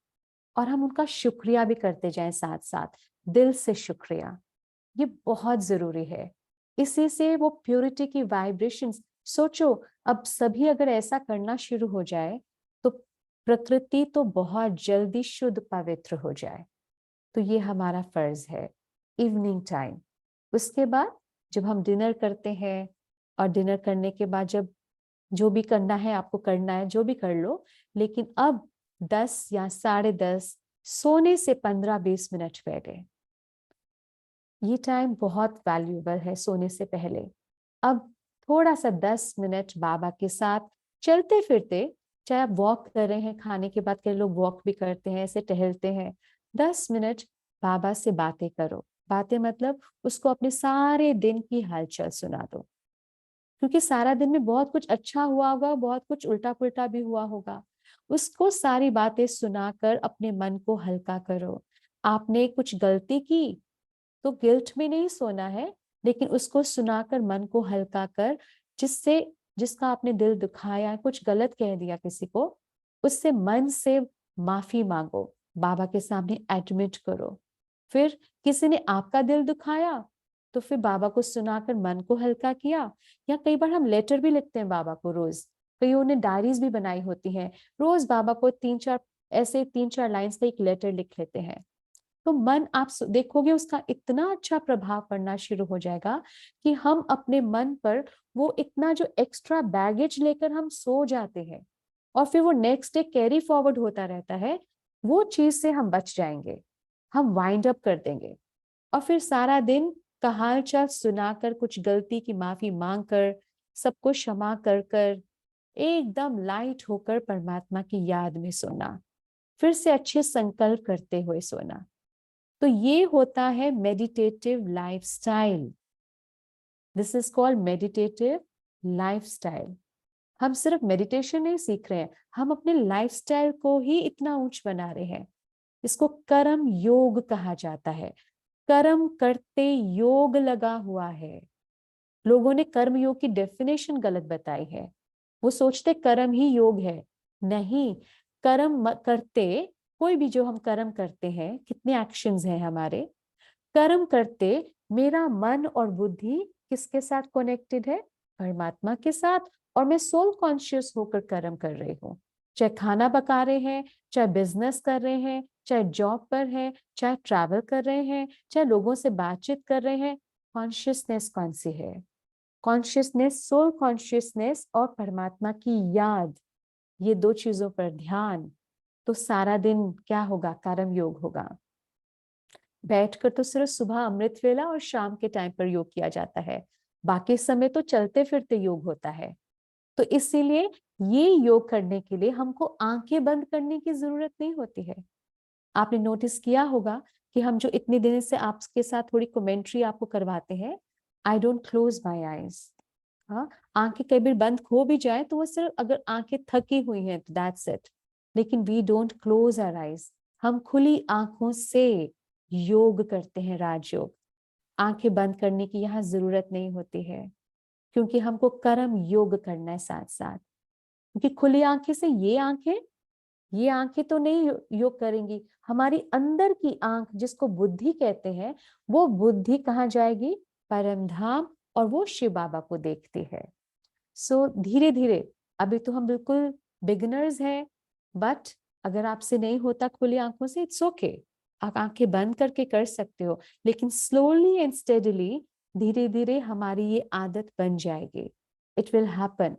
और हम उनका शुक्रिया भी करते जाएं साथ साथ, दिल से शुक्रिया। ये बहुत जरूरी है। इसी से वो प्योरिटी की वाइब्रेशंस सोचो, अब सभी अगर ऐसा करना शुरू हो जाए तो प्रकृति तो बहुत जल्दी शुद्ध पवित्र हो जाए। तो ये हमारा फर्ज है। इवनिंग टाइम, उसके बाद जब हम डिनर करते हैं, और डिनर करने के बाद जब जो भी करना है आपको करना है, जो भी कर लो, लेकिन अब 10 या 10:30 सोने से 15-20 मिनट पहले, ये टाइम बहुत वैल्यूएबल है। सोने से पहले अब थोड़ा सा 10 मिनट बाबा के साथ चलते फिरते, चाहे आप वॉक कर रहे हैं, खाने के बाद कई लोग वॉक भी करते हैं, ऐसे टहलते हैं, 10 मिनट बाबा से बातें करो। बातें मतलब उसको अपने सारे दिन की हालचाल सुना दो, क्योंकि सारा दिन में बहुत कुछ अच्छा हुआ होगा, बहुत कुछ उल्टा पुल्टा भी हुआ होगा। उसको सारी बातें सुनाकर अपने मन को हल्का करो। आपने कुछ गलती की तो गिल्ट में नहीं सोना है, लेकिन उसको सुनाकर मन को हल्का कर, जिससे जिसका आपने दिल दुखाया, कुछ गलत कह दिया किसी को, उससे मन से माफी मांगो, बाबा के सामने एडमिट करो। फिर किसी ने आपका दिल दुखाया तो फिर बाबा को सुनाकर मन को हल्का किया। या कई बार हम लेटर भी लिखते हैं बाबा को रोज, कईयों ने डायरीज भी बनाई होती हैं, रोज बाबा को 3-4 लाइंस का एक लेटर लिख लेते हैं। तो मन, आप देखोगे उसका इतना अच्छा प्रभाव पड़ना शुरू हो जाएगा कि हम अपने मन पर वो इतना जो एक्स्ट्रा बैगेज लेकर हम सो जाते हैं और फिर वो नेक्स्ट डे कैरी फॉरवर्ड होता रहता है, वो चीज से हम बच जाएंगे। हम वाइंड अप कर देंगे और फिर सारा दिन का हाल चाल सुनाकर, कुछ गलती की माफी मांग कर, सबको क्षमा कर कर, एकदम लाइट होकर परमात्मा की याद में सोना, फिर से अच्छे संकल्प करते हुए सोना। तो ये होता है meditative lifestyle. This is called meditative lifestyle. हम सिर्फ मेडिटेशन नहीं सीख रहे हैं, हम अपने लाइफस्टाइल को ही इतना ऊंच बना रहे हैं। इसको कर्म योग कहा जाता है। कर्म करते योग लगा हुआ है। लोगों ने कर्म योग की डेफिनेशन गलत बताई है। वो सोचते कर्म ही योग है। नहीं, कर्म करते, कोई भी जो हम कर्म करते हैं, कितने एक्शंस हैं हमारे, कर्म करते मेरा मन और बुद्धि किसके साथ कनेक्टेड है? परमात्मा के साथ। और मैं सोल कॉन्शियस होकर कर्म कर रही हूँ। चाहे खाना पका रहे हैं, चाहे बिजनेस कर रहे हैं, चाहे जॉब पर है, चाहे ट्रैवल कर रहे हैं, चाहे लोगों से बातचीत कर रहे हैं, कॉन्शियसनेस कौन सी है? कॉन्शियसनेस, सोल कॉन्शियसनेस और परमात्मा की याद, ये दो चीजों पर ध्यान। तो सारा दिन क्या होगा? कर्म योग होगा। बैठकर तो सिर्फ सुबह अमृत वेला और शाम के टाइम पर योग किया जाता है, बाकी समय तो चलते फिरते योग होता है। तो इसीलिए ये योग करने के लिए हमको आंखें बंद करने की जरूरत नहीं होती है। आपने नोटिस किया होगा कि हम जो इतने दिन से आपके साथ थोड़ी कमेंट्री आपको करवाते हैं, I don't close my eyes. हाँ, आंखें कई बार बंद हो भी जाए तो वो सिर्फ अगर आंखें थकी हुई हैं तो दैट्स इट। लेकिन we don't close our eyes. हम खुली आंखों से योग करते हैं, राजयोग। आंखें बंद करने की यहाँ जरूरत नहीं होती है, क्योंकि हमको कर्म योग करना है साथ साथ। क्योंकि खुली आंखें से ये आंखें तो नहीं योग करेंगी। हमारी अंदर की आंख, जिसको बुद्धि कहते हैं, वो बुद्धि कहाँ जाएगी? परम धाम। और वो शिव बाबा को देखती है। सो धीरे धीरे, अभी तो हम बिल्कुल बिगिनर्स हैं, बट अगर आपसे नहीं होता खुली आंखों से, इट्स ओके, आप आंखें बंद करके कर सकते हो। लेकिन स्लोली एंड स्टेडली, धीरे धीरे हमारी ये आदत बन जाएगी। इट विल हैपन,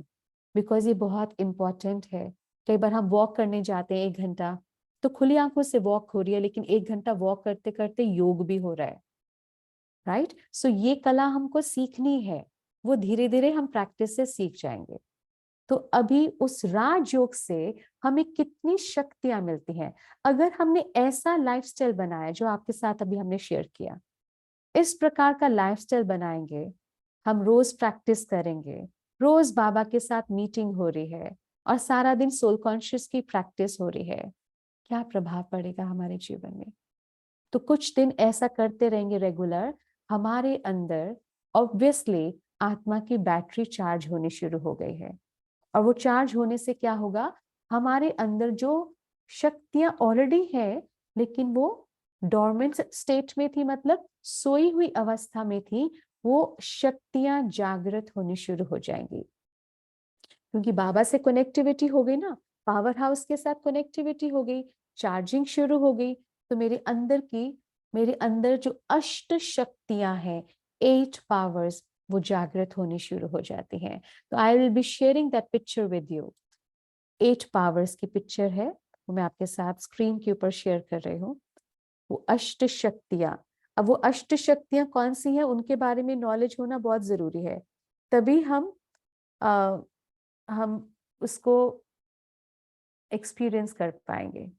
बिकॉज ये बहुत इंपॉर्टेंट है। कई बार हम वॉक करने जाते हैं 1 घंटा, तो खुली आंखों से वॉक हो रही है, लेकिन 1 घंटा वॉक करते करते योग भी हो रहा है, राइट? सो ये कला हमको सीखनी है, वो धीरे धीरे हम प्रैक्टिस से सीख जाएंगे। तो अभी उस राजयोग से हमें कितनी शक्तियां मिलती हैं अगर हमने ऐसा लाइफस्टाइल बनाया जो आपके साथ अभी हमने शेयर किया। इस प्रकार का लाइफस्टाइल बनाएंगे, हम रोज प्रैक्टिस करेंगे, रोज बाबा के साथ मीटिंग हो रही है और सारा दिन सोल कॉन्शियस की प्रैक्टिस हो रही है, क्या प्रभाव पड़ेगा हमारे जीवन में? तो कुछ दिन ऐसा करते रहेंगे रेगुलर, हमारे अंदर ऑब्वियसली आत्मा की बैटरी चार्ज होनी शुरू हो गई है। और वो चार्ज होने से क्या होगा? हमारे अंदर जो शक्तियां ऑलरेडी है, लेकिन वो डोरमेंट स्टेट में थी, मतलब सोई हुई अवस्था में थी, वो शक्तियां जागृत होनी शुरू हो जाएंगी। क्योंकि बाबा से कनेक्टिविटी हो गई ना, पावर हाउस के साथ कनेक्टिविटी हो गई, चार्जिंग शुरू हो गई, तो मेरे अंदर जो अष्ट शक्तियां हैं, 8 पावर्स, वो जागृत होनी शुरू हो जाती हैं। तो I will be sharing that picture with you. 8 powers की पिक्चर है, वो मैं आपके साथ स्क्रीन के ऊपर शेयर कर रही हूँ। वो अष्ट शक्तियां, अब वो अष्ट शक्तियां कौन सी हैं, उनके बारे में नॉलेज होना बहुत जरूरी है, तभी आ, हम उसको एक्सपीरियंस कर पाएंगे।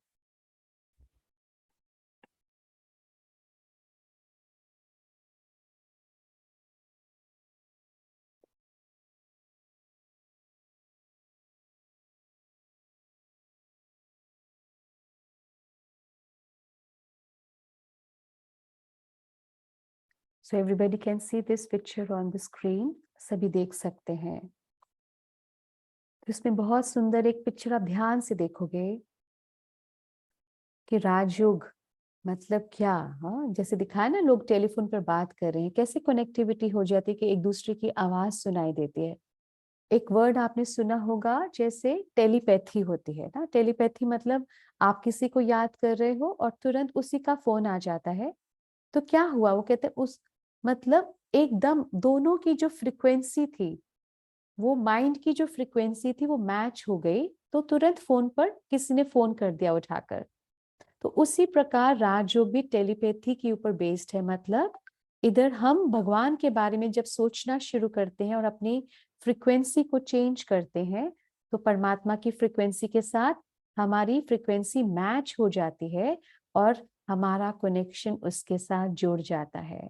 So everybody can see this picture on the screen, सभी देख सकते हैं। तो इसमें बहुत सुंदर एक पिक्चर आप ध्यान से देखोगे कि राजयोग मतलब क्या। हाँ, जैसे दिखाया ना, लोग टेलीफोन पर बात कर रहे हैं, कैसे कनेक्टिविटी हो जाती है कि एक दूसरे की आवाज सुनाई देती है। एक वर्ड आपने सुना होगा, जैसे टेलीपैथी होती है ना। टेलीपैथी मतलब आप किसी को याद कर रहे हो और तुरंत उसी का फोन आ जाता है। तो क्या हुआ, वो कहते हैं उस मतलब एकदम दोनों की जो फ्रिक्वेंसी थी, वो माइंड की जो फ्रिक्वेंसी थी, वो मैच हो गई, तो तुरंत फोन पर किसी ने फोन कर दिया उठाकर। तो उसी प्रकार राजयोग भी टेलीपैथी के ऊपर बेस्ड है। मतलब इधर हम भगवान के बारे में जब सोचना शुरू करते हैं और अपनी फ्रिक्वेंसी को चेंज करते हैं, तो परमात्मा की फ्रिक्वेंसी के साथ हमारी फ्रिक्वेंसी मैच हो जाती है और हमारा कनेक्शन उसके साथ जुड़ जाता है।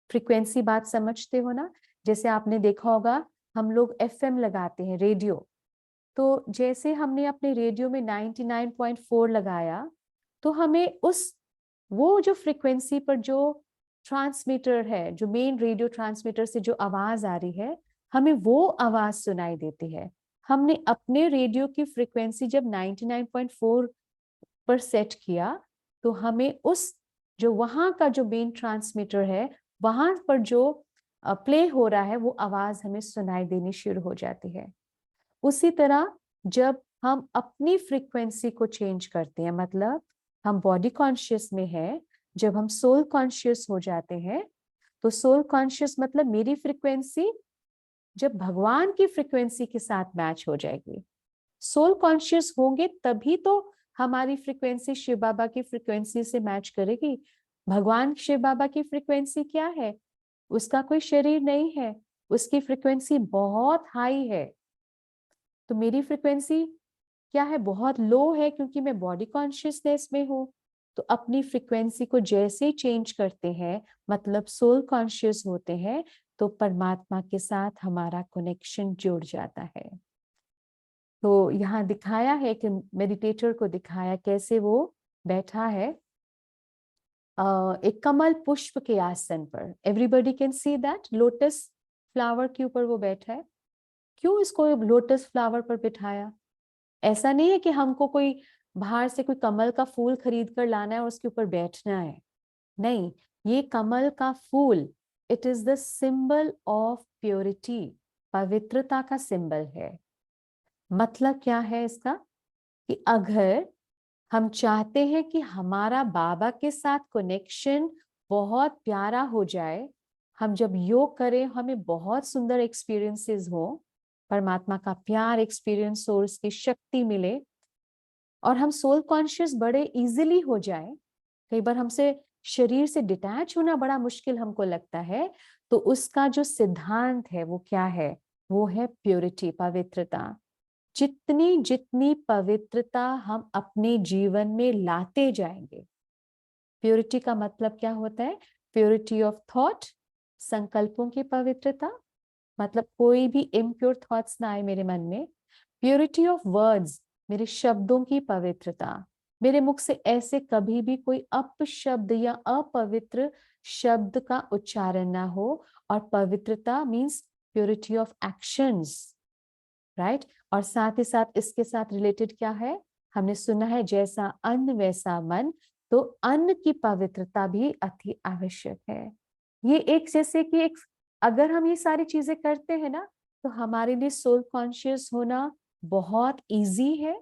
फ्रिक्वेंसी बात समझते हो ना? जैसे आपने देखा होगा, हम लोग एफएम लगाते हैं, रेडियो। तो जैसे हमने अपने रेडियो में 99.4 लगाया, तो हमें उस वो जो फ्रिक्वेंसी पर जो ट्रांसमीटर है, जो मेन रेडियो ट्रांसमीटर से जो आवाज आ रही है, हमें वो आवाज सुनाई देती है। हमने अपने रेडियो की फ्रिक्वेंसी जब 99.4 पर सेट किया, तो हमें उस जो वहां का जो मेन ट्रांसमीटर है, वहां पर जो प्ले हो रहा है, वो आवाज हमें सुनाई देनी शुरू हो जाती है। उसी तरह जब हम अपनी फ्रीक्वेंसी को चेंज करते हैं, मतलब हम बॉडी कॉन्शियस में है, जब हम सोल कॉन्शियस हो जाते हैं, तो सोल कॉन्शियस मतलब मेरी फ्रीक्वेंसी जब भगवान की फ्रीक्वेंसी के साथ मैच हो जाएगी। सोल कॉन्शियस होंगे तभी तो हमारी फ्रीक्वेंसी शिव बाबा की फ्रीक्वेंसी से मैच करेगी। भगवान शिव बाबा की फ्रीक्वेंसी क्या है? उसका कोई शरीर नहीं है, उसकी फ्रीक्वेंसी बहुत हाई है। तो मेरी फ्रीक्वेंसी क्या है? बहुत लो है, क्योंकि मैं बॉडी कॉन्शियसनेस में हूँ। तो अपनी फ्रीक्वेंसी को जैसे ही चेंज करते हैं, मतलब सोल कॉन्शियस होते हैं, तो परमात्मा के साथ हमारा कनेक्शन जुड़ जाता है। तो यहाँ दिखाया है कि मेडिटेटर को दिखाया कैसे वो बैठा है एक कमल पुष्प के आसन पर। Everybody can see that, lotus flower के ऊपर वो बैठा है। क्यों इसको लोटस फ्लावर पर बिठाया? ऐसा नहीं है कि हमको कोई बाहर से कोई कमल का फूल खरीद कर लाना है और उसके ऊपर बैठना है। नहीं, ये कमल का फूल, it is the symbol of purity, पवित्रता का सिंबल है। मतलब क्या है इसका? कि अगर हम चाहते हैं कि हमारा बाबा के साथ कनेक्शन बहुत प्यारा हो जाए, हम जब योग करें हमें बहुत सुंदर एक्सपीरियंसेस हो, परमात्मा का प्यार एक्सपीरियंस हो, उसकी शक्ति मिले, और हम सोल कॉन्शियस बड़े इजीली हो जाए। कई बार हमसे शरीर से डिटैच होना बड़ा मुश्किल हमको लगता है, तो उसका जो सिद्धांत है वो क्या है? वो है प्योरिटी, पवित्रता। जितनी जितनी पवित्रता हम अपने जीवन में लाते जाएंगे, प्योरिटी का मतलब क्या होता है? प्योरिटी ऑफ थॉट, संकल्पों की पवित्रता, मतलब कोई भी इम्प्योर थॉट्स ना आए मेरे मन में। प्योरिटी ऑफ वर्ड्स, मेरे शब्दों की पवित्रता, मेरे मुख से ऐसे कभी भी कोई अपशब्द या अपवित्र शब्द का उच्चारण ना हो। और पवित्रता means purity of actions, right. और साथ ही साथ इसके साथ रिलेटेड क्या है? हमने सुना है जैसा अन्न वैसा मन, तो अन्न की पवित्रता भी अति आवश्यक है। ये एक जैसे कि एक, अगर हम ये सारी चीजें करते हैं ना, तो हमारे लिए सोल कॉन्शियस होना बहुत इजी है,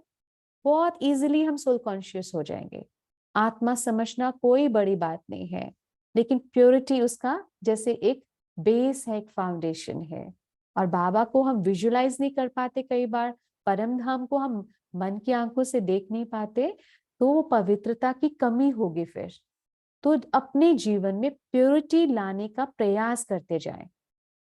बहुत इजीली हम सोल कॉन्शियस हो जाएंगे। आत्मा समझना कोई बड़ी बात नहीं है, लेकिन प्योरिटी उसका जैसे एक बेस है, एक फाउंडेशन है। और बाबा को हम विजुलाइज नहीं कर पाते, कई बार परम धाम को हम मन की आंखों से देख नहीं पाते, तो वो पवित्रता की कमी होगी फिर। तो अपने जीवन में प्योरिटी लाने का प्रयास करते जाएं।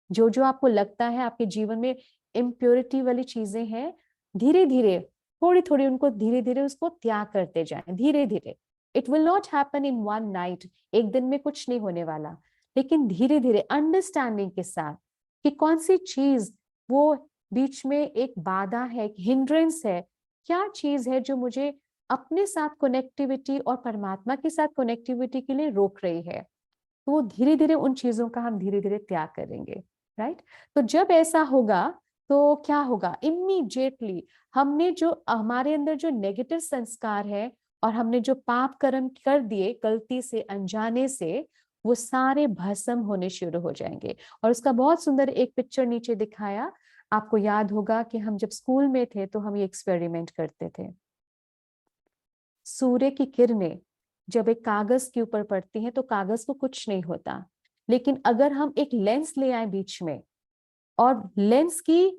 जो जो आपको लगता है आपके जीवन में इम्प्योरिटी वाली चीजें हैं, धीरे धीरे, थोड़ी थोड़ी उनको धीरे धीरे उसको त्याग करते जाएं, धीरे धीरे। It will not happen in one night, एक दिन में कुछ नहीं होने वाला, लेकिन धीरे धीरे अंडरस्टैंडिंग के साथ कि कौन सी चीज वो बीच में एक बाधा है, एक हिंड्रेंस है, क्या चीज है जो मुझे अपने साथ कनेक्टिविटी और परमात्मा के साथ कनेक्टिविटी के लिए रोक रही है। तो वो धीरे धीरे उन चीजों का हम धीरे धीरे त्याग करेंगे, राइट। तो जब ऐसा होगा तो क्या होगा, इमीडिएटली हमने जो हमारे अंदर जो नेगेटिव संस्कार है और हमने जो पाप कर्म कर दिए गलती से अनजाने से, वो सारे भस्म होने शुरू हो जाएंगे। और उसका बहुत सुंदर एक पिक्चर नीचे दिखाया, आपको याद होगा कि हम जब स्कूल में थे तो हम ये एक्सपेरिमेंट करते थे। सूर्य की किरणें जब एक कागज के ऊपर पड़ती हैं तो कागज को कुछ नहीं होता, लेकिन अगर हम एक लेंस ले आए बीच में और लेंस की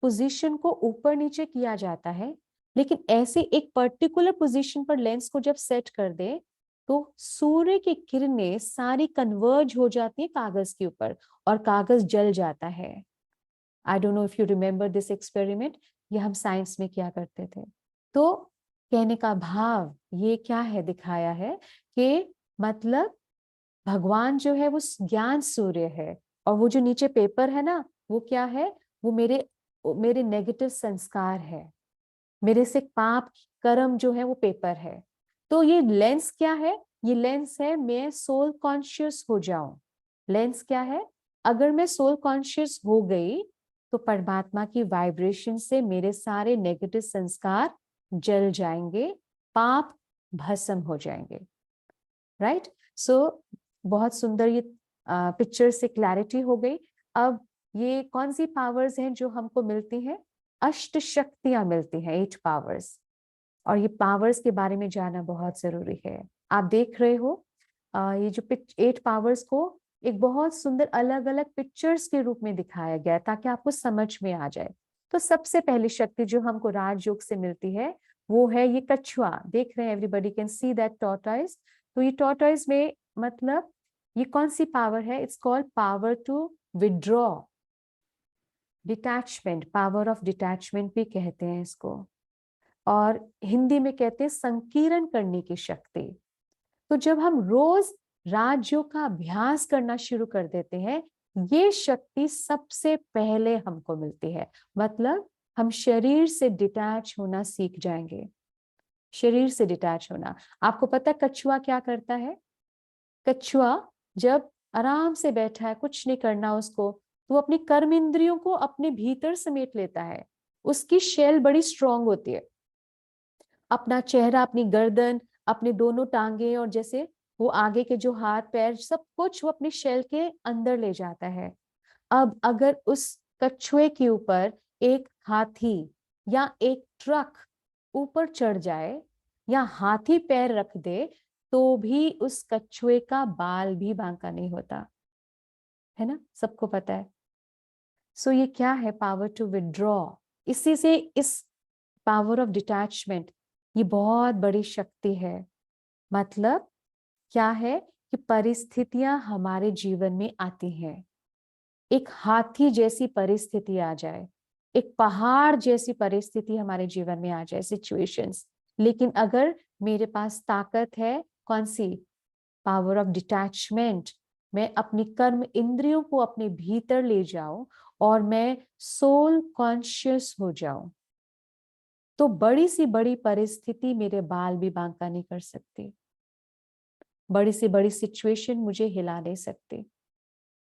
पोजीशन को ऊपर नीचे किया जाता है, लेकिन ऐसे एक पर्टिकुलर पोजीशन पर लेंस को जब सेट कर दे तो सूर्य की किरणें सारी कन्वर्ज हो जाती है कागज के ऊपर और कागज जल जाता है। I don't know if you remember this experiment, ये हम साइंस में किया करते थे। तो कहने का भाव ये क्या है, दिखाया है कि मतलब भगवान जो है वो ज्ञान सूर्य है, और वो जो नीचे पेपर है ना, वो क्या है, वो मेरे मेरे नेगेटिव संस्कार है, मेरे से पाप कर्म जो है वो पेपर है। तो ये लेंस क्या है, ये लेंस है मैं सोल कॉन्शियस हो जाऊं। लेंस क्या है, अगर मैं सोल कॉन्शियस हो गई तो परमात्मा की वाइब्रेशन से मेरे सारे नेगेटिव संस्कार जल जाएंगे, पाप भस्म हो जाएंगे, राइट। सो बहुत सुंदर ये पिक्चर से क्लैरिटी हो गई। अब ये कौन सी पावर्स हैं जो हमको मिलती हैं, अष्ट शक्तियां मिलती हैं, 8 पावर्स। और ये पावर्स के बारे में जानना बहुत जरूरी है। आप देख रहे हो ये जो 8 पावर्स को एक बहुत सुंदर अलग अलग पिक्चर्स के रूप में दिखाया गया है ताकि आपको समझ में आ जाए। तो सबसे पहली शक्ति जो हमको राजयोग से मिलती है वो है ये कछुआ। देख रहे हैं, everybody can see that tortoise. तो ये टॉर्टॉइस में मतलब ये कौन सी पावर है, it's called power to withdraw, detachment, power of detachment भी कहते हैं इसको, और हिंदी में कहते हैं संकीर्ण करने की शक्ति। तो जब हम रोज राजयोग का अभ्यास करना शुरू कर देते हैं, ये शक्ति सबसे पहले हमको मिलती है। मतलब हम शरीर से डिटैच होना सीख जाएंगे, शरीर से डिटैच होना। आपको पता है कछुआ क्या करता है, कछुआ जब आराम से बैठा है, कुछ नहीं करना उसको, तो वो अपनी कर्म इंद्रियों को अपने भीतर समेट लेता है। उसकी शेल बड़ी स्ट्रांग होती है, अपना चेहरा, अपनी गर्दन, अपने दोनों टांगे और जैसे वो आगे के जो हाथ पैर सब कुछ वो अपनी शेल के अंदर ले जाता है। अब अगर उस कछुए के ऊपर एक हाथी या एक ट्रक ऊपर चढ़ जाए या हाथी पैर रख दे तो भी उस कछुए का बाल भी बांका नहीं होता है ना, सबको पता है। सो ये क्या है, पावर टू विड्रॉ। इसी से इस पावर ऑफ डिटैचमेंट, ये बहुत बड़ी शक्ति है। मतलब क्या है कि परिस्थितियां हमारे जीवन में आती हैं, एक हाथी जैसी परिस्थिति आ जाए, एक पहाड़ जैसी परिस्थिति हमारे जीवन में आ जाए, सिचुएशंस, लेकिन अगर मेरे पास ताकत है, कौन सी, पावर ऑफ डिटैचमेंट, मैं अपनी कर्म इंद्रियों को अपने भीतर ले जाऊं और मैं सोल कॉन्शियस हो जाऊं, तो बड़ी सी बड़ी परिस्थिति मेरे बाल भी बांका नहीं कर सकती, बड़ी से बड़ी सिचुएशन मुझे हिला नहीं सकती।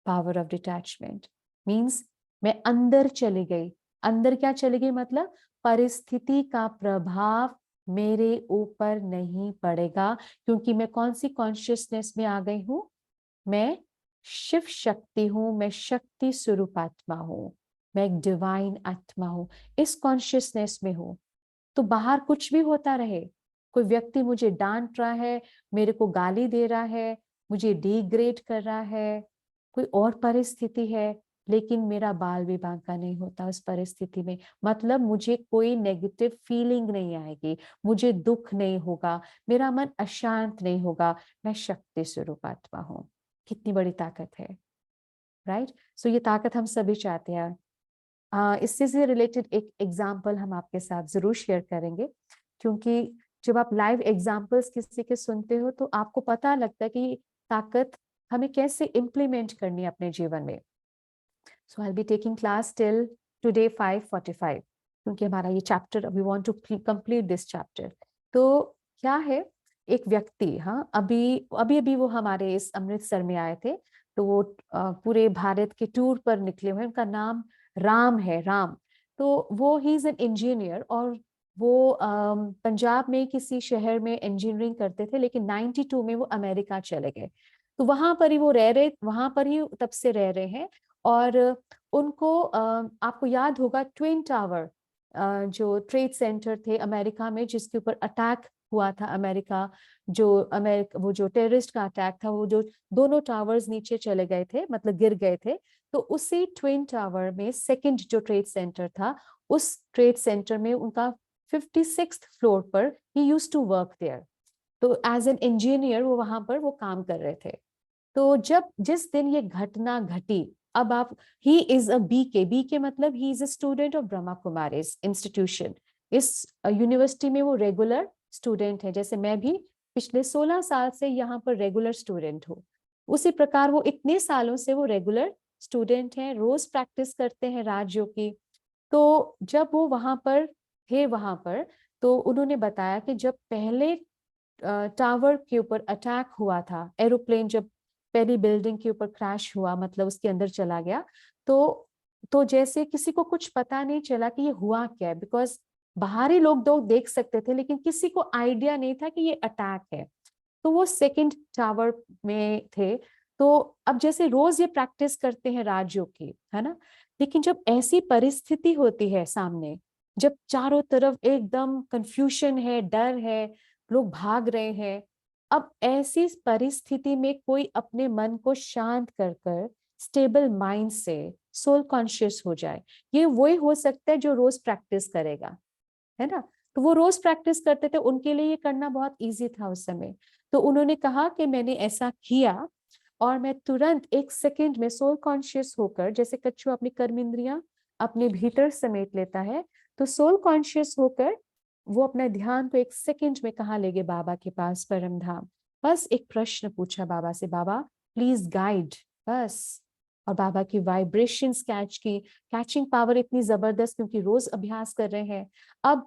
पावर ऑफ डिटैचमेंट मीन्स मैं अंदर चली गई। अंदर क्या चली गई, मतलब परिस्थिति का प्रभाव मेरे ऊपर नहीं पड़ेगा, क्योंकि मैं कौन सी कॉन्शियसनेस में आ गई हूं, मैं शिव शक्ति हूं, मैं शक्ति स्वरूप आत्मा हूं। मैं एक डिवाइन आत्मा हूँ, इस कॉन्शियसनेस में हूँ। तो बाहर कुछ भी होता रहे, कोई व्यक्ति मुझे डांट रहा है, मेरे को गाली दे रहा है, मुझे डिग्रेड कर रहा है, कोई और परिस्थिति है, लेकिन मेरा बाल भी बांका नहीं होता उस परिस्थिति में। मतलब मुझे कोई नेगेटिव फीलिंग नहीं आएगी, मुझे दुख नहीं होगा, मेरा मन अशांत नहीं होगा। मैं शक्ति स्वरूप आत्मा हूँ। कितनी बड़ी ताकत है, राइट? सो ये ताकत हम सभी चाहते हैं। इससे से रिलेटेड एक एग्जाम्पल हम आपके साथ जरूर शेयर करेंगे, क्योंकि जब आप लाइव एग्जाम्पल्स किसी के सुनते हो तो आपको पता लगता है कि ताकत हमें कैसे इम्प्लीमेंट करनी है अपने जीवन में। So I be taking class till today 5:45, क्योंकि हमारा ये chapter, we want to complete this chapter. तो क्या है, एक व्यक्ति, हाँ, अभी अभी अभी वो हमारे इस अमृतसर में आए थे। तो वो पूरे भारत के टूर पर निकले हुए, उनका नाम राम है, राम। तो वो ही इज एन इंजीनियर, और वो पंजाब में किसी शहर में इंजीनियरिंग करते थे, लेकिन 92 में वो अमेरिका चले गए। तो वहां पर ही वो रह रहे, वहां पर ही तब से रह रहे हैं। और उनको आपको याद होगा ट्विन टावर, जो ट्रेड सेंटर थे अमेरिका में, जिसके ऊपर अटैक हुआ था अमेरिका, जो अमेरिका, वो जो टेररिस्ट का अटैक था, वो जो दोनों टावर्स नीचे चले गए थे, मतलब गिर गए थे। तो उसी ट्विन टावर में सेकंड जो ट्रेड सेंटर था, उस ट्रेड सेंटर में उनका 56th फ्लोर पर ही यूज टू वर्क देयर। तो एज एन इंजीनियर वो वहां पर वो काम कर रहे थे। तो जब जिस दिन ये घटना घटी, अब आप, ही इज अ बी के मतलब he is a student of Brahma Kumaris institution. इस यूनिवर्सिटी में वो रेगुलर स्टूडेंट है, जैसे मैं भी पिछले 16 साल से यहाँ पर रेगुलर स्टूडेंट हूँ। उसी प्रकार वो इतने सालों से वो रेगुलर स्टूडेंट हैं, रोज प्रैक्टिस करते हैं राजयोग की। तो जब वो वहां पर थे, वहां पर तो उन्होंने बताया कि जब पहले टावर के ऊपर अटैक हुआ था, एरोप्लेन जब पहली बिल्डिंग के ऊपर क्रैश हुआ, मतलब उसके अंदर चला गया, तो जैसे किसी को कुछ पता नहीं चला कि ये हुआ क्या है, बिकॉज बाहरी लोग तो देख सकते थे, लेकिन किसी को आइडिया नहीं था कि ये अटैक है। तो वो सेकंड टावर में थे। तो अब जैसे रोज ये प्रैक्टिस करते हैं राजयोग की, है ना, लेकिन जब ऐसी परिस्थिति होती है सामने, जब चारों तरफ एकदम कंफ्यूजन है, डर है, लोग भाग रहे हैं, अब ऐसी परिस्थिति में कोई अपने मन को शांत कर कर स्टेबल माइंड से सोल कॉन्शियस हो जाए, ये वही हो सकता है जो रोज प्रैक्टिस करेगा, है ना। तो वो रोज प्रैक्टिस करते थे, उनके लिए ये करना बहुत इजी था उस समय। तो उन्होंने कहा कि मैंने ऐसा किया, और मैं तुरंत 1 सेकंड में सोल कॉन्शियस होकर, जैसे कच्छू अपनी कर्म इंद्रियां अपने भीतर समेट लेता है, तो सोल कॉन्शियस होकर वो अपना ध्यान को 1 सेकंड में कहाँ ले गए, बाबा के पास, परम धाम। बस एक प्रश्न पूछा बाबा से, बाबा प्लीज गाइड, बस। और बाबा की वाइब्रेशंस कैच की, कैचिंग पावर इतनी जबरदस्त, क्योंकि रोज अभ्यास कर रहे हैं। अब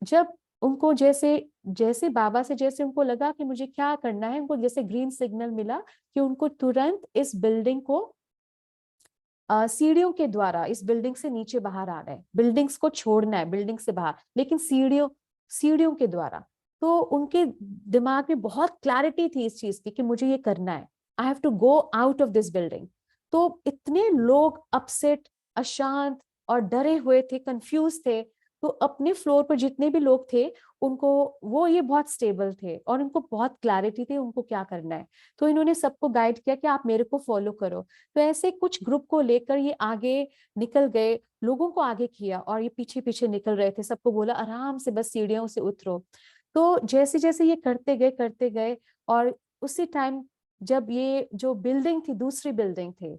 जब उनको जैसे जैसे बाबा से जैसे उनको लगा कि मुझे क्या करना है, उनको जैसे ग्रीन सिग्नल मिला कि उनको तुरंत इस बिल्डिंग को सीढ़ियों के द्वारा इस बिल्डिंग से नीचे बाहर आना है, बिल्डिंग्स को छोड़ना है, बिल्डिंग से बाहर, लेकिन सीढ़ियों सीढ़ियों के द्वारा। तो उनके दिमाग में बहुत क्लैरिटी थी इस चीज की कि मुझे ये करना है, I have to go out of this building. तो इतने लोग अपसेट, अशांत और डरे हुए थे, कंफ्यूज थे। तो अपने फ्लोर पर जितने भी लोग थे, उनको, वो ये बहुत स्टेबल थे और उनको बहुत क्लैरिटी थी उनको क्या करना है। तो इन्होंने सबको गाइड किया कि आप मेरे को फॉलो करो। तो ऐसे कुछ ग्रुप को लेकर ये आगे निकल गए, लोगों को आगे किया, और ये पीछे पीछे निकल रहे थे। सबको बोला आराम से बस सीढ़ियों से उतरो। तो जैसे जैसे ये करते गए, और उसी टाइम जब ये जो बिल्डिंग थी, दूसरी बिल्डिंग थी,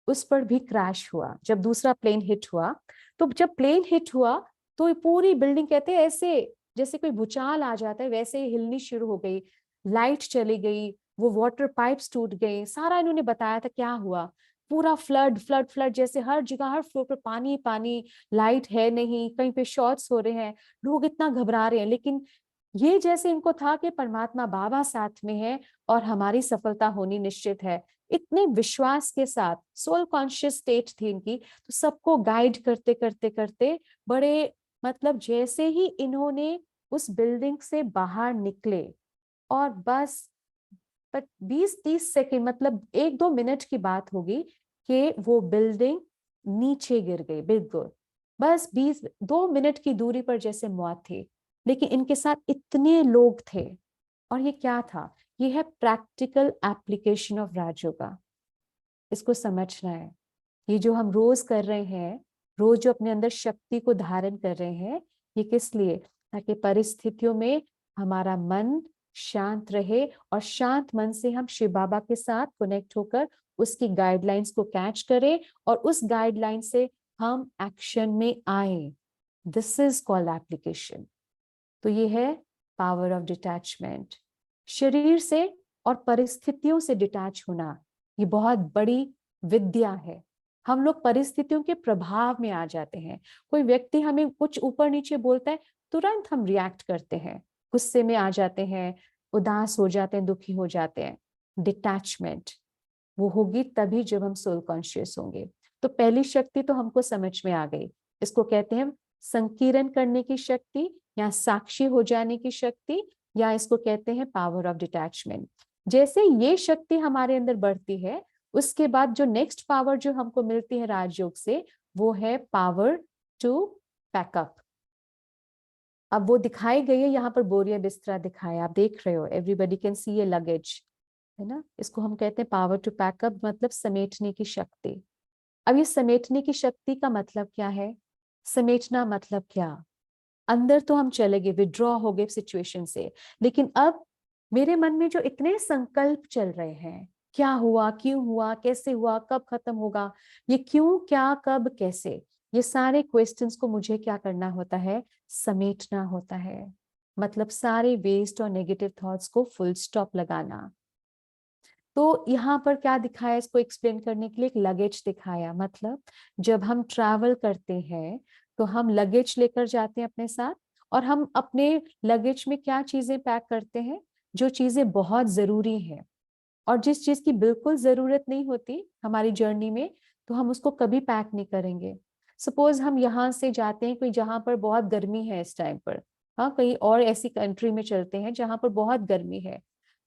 उस पर भी क्रैश हुआ। जब दूसरा प्लेन हिट हुआ, तो जब प्लेन हिट हुआ, तो ये पूरी बिल्डिंग, कहते हैं ऐसे जैसे कोई भूचाल आ जाता है, वैसे ही हिलनी शुरू हो गई, लाइट चली गई, वो वाटर पाइप्स टूट गए, सारा इन्होंने बताया था क्या हुआ। पूरा फ्लड फ्लड फ्लड, जैसे हर जगह हर फ्लोर पर पानी पानी, लाइट है नहीं, कहीं पे शॉर्ट्स हो रहे हैं, लोग इतना घबरा रहे हैं। लेकिन ये जैसे इनको था कि परमात्मा बाबा साथ में है और हमारी सफलता होनी निश्चित है, इतने विश्वास के साथ सोल कॉन्शियस स्टेट थी इनकी। तो सबको गाइड करते करते करते बड़े, मतलब जैसे ही इन्होंने उस बिल्डिंग से बाहर निकले, और बस 20-30 सेकंड, मतलब 1-2 मिनट की बात होगी, कि वो बिल्डिंग नीचे गिर गई, बिल्कुल बस 2 मिनट की दूरी पर जैसे मौत थी। लेकिन इनके साथ इतने लोग थे। और ये क्या था? ये है प्रैक्टिकल एप्लीकेशन ऑफ राजयोगा। इसको समझना है। ये जो हम रोज कर रहे हैं, रोज जो अपने अंदर शक्ति को धारण कर रहे हैं, ये किस लिए? ताकि परिस्थितियों में हमारा मन शांत रहे और शांत मन से हम शिव बाबा के साथ कनेक्ट होकर उसकी गाइडलाइंस को कैच करें और उस गाइडलाइन से हम एक्शन में आए। This is called application. तो ये है पावर ऑफ डिटैचमेंट। शरीर से और परिस्थितियों से डिटैच होना, ये बहुत बड़ी विद्या है। हम लोग परिस्थितियों के प्रभाव में आ जाते हैं। कोई व्यक्ति हमें कुछ ऊपर नीचे बोलता है, तुरंत हम रिएक्ट करते हैं, गुस्से में आ जाते हैं, उदास हो जाते हैं, दुखी हो जाते हैं। डिटैचमेंट वो होगी तभी जब हम सोल कॉन्शियस होंगे। तो पहली शक्ति तो हमको समझ में आ गई। इसको कहते हैं संकीर्ण करने की शक्ति या साक्षी हो जाने की शक्ति, या इसको कहते हैं पावर ऑफ डिटैचमेंट। जैसे ये शक्ति हमारे अंदर बढ़ती है, उसके बाद जो नेक्स्ट पावर जो हमको मिलती है राजयोग से, वो है पावर टू पैकअप। अब वो दिखाई गई है यहाँ पर, बोरिया बिस्तरा दिखाया, आप देख रहे हो, everybody can C A luggage, है ना। इसको हम कहते हैं पावर टू पैकअप, मतलब समेटने की शक्ति। अब ये समेटने की शक्ति का मतलब क्या है? समेटना मतलब क्या? अंदर तो हम चले गए, विड्रॉ हो गए सिचुएशन से, लेकिन अब मेरे मन में जो इतने संकल्प चल रहे हैं, क्या हुआ, क्यों हुआ, कैसे हुआ, कब खत्म होगा, ये क्यों, क्या, कब, कैसे, ये सारे क्वेश्चंस को मुझे क्या करना होता है? समेटना होता है। मतलब सारे वेस्ट और नेगेटिव थॉट्स को फुल स्टॉप लगाना। तो यहाँ पर क्या दिखाया, इसको एक्सप्लेन करने के लिए एक लगेज दिखाया। मतलब जब हम ट्रैवल करते हैं तो हम लगेज लेकर जाते हैं अपने साथ, और हम अपने लगेज में क्या चीजें पैक करते हैं? जो चीजें बहुत जरूरी हैं। और जिस चीज की बिल्कुल जरूरत नहीं होती हमारी जर्नी में, तो हम उसको कभी पैक नहीं करेंगे। सपोज हम यहाँ से जाते हैं कोई जहां पर बहुत गर्मी है इस टाइम पर, हाँ, कहीं और ऐसी कंट्री में चलते हैं जहां पर बहुत गर्मी है,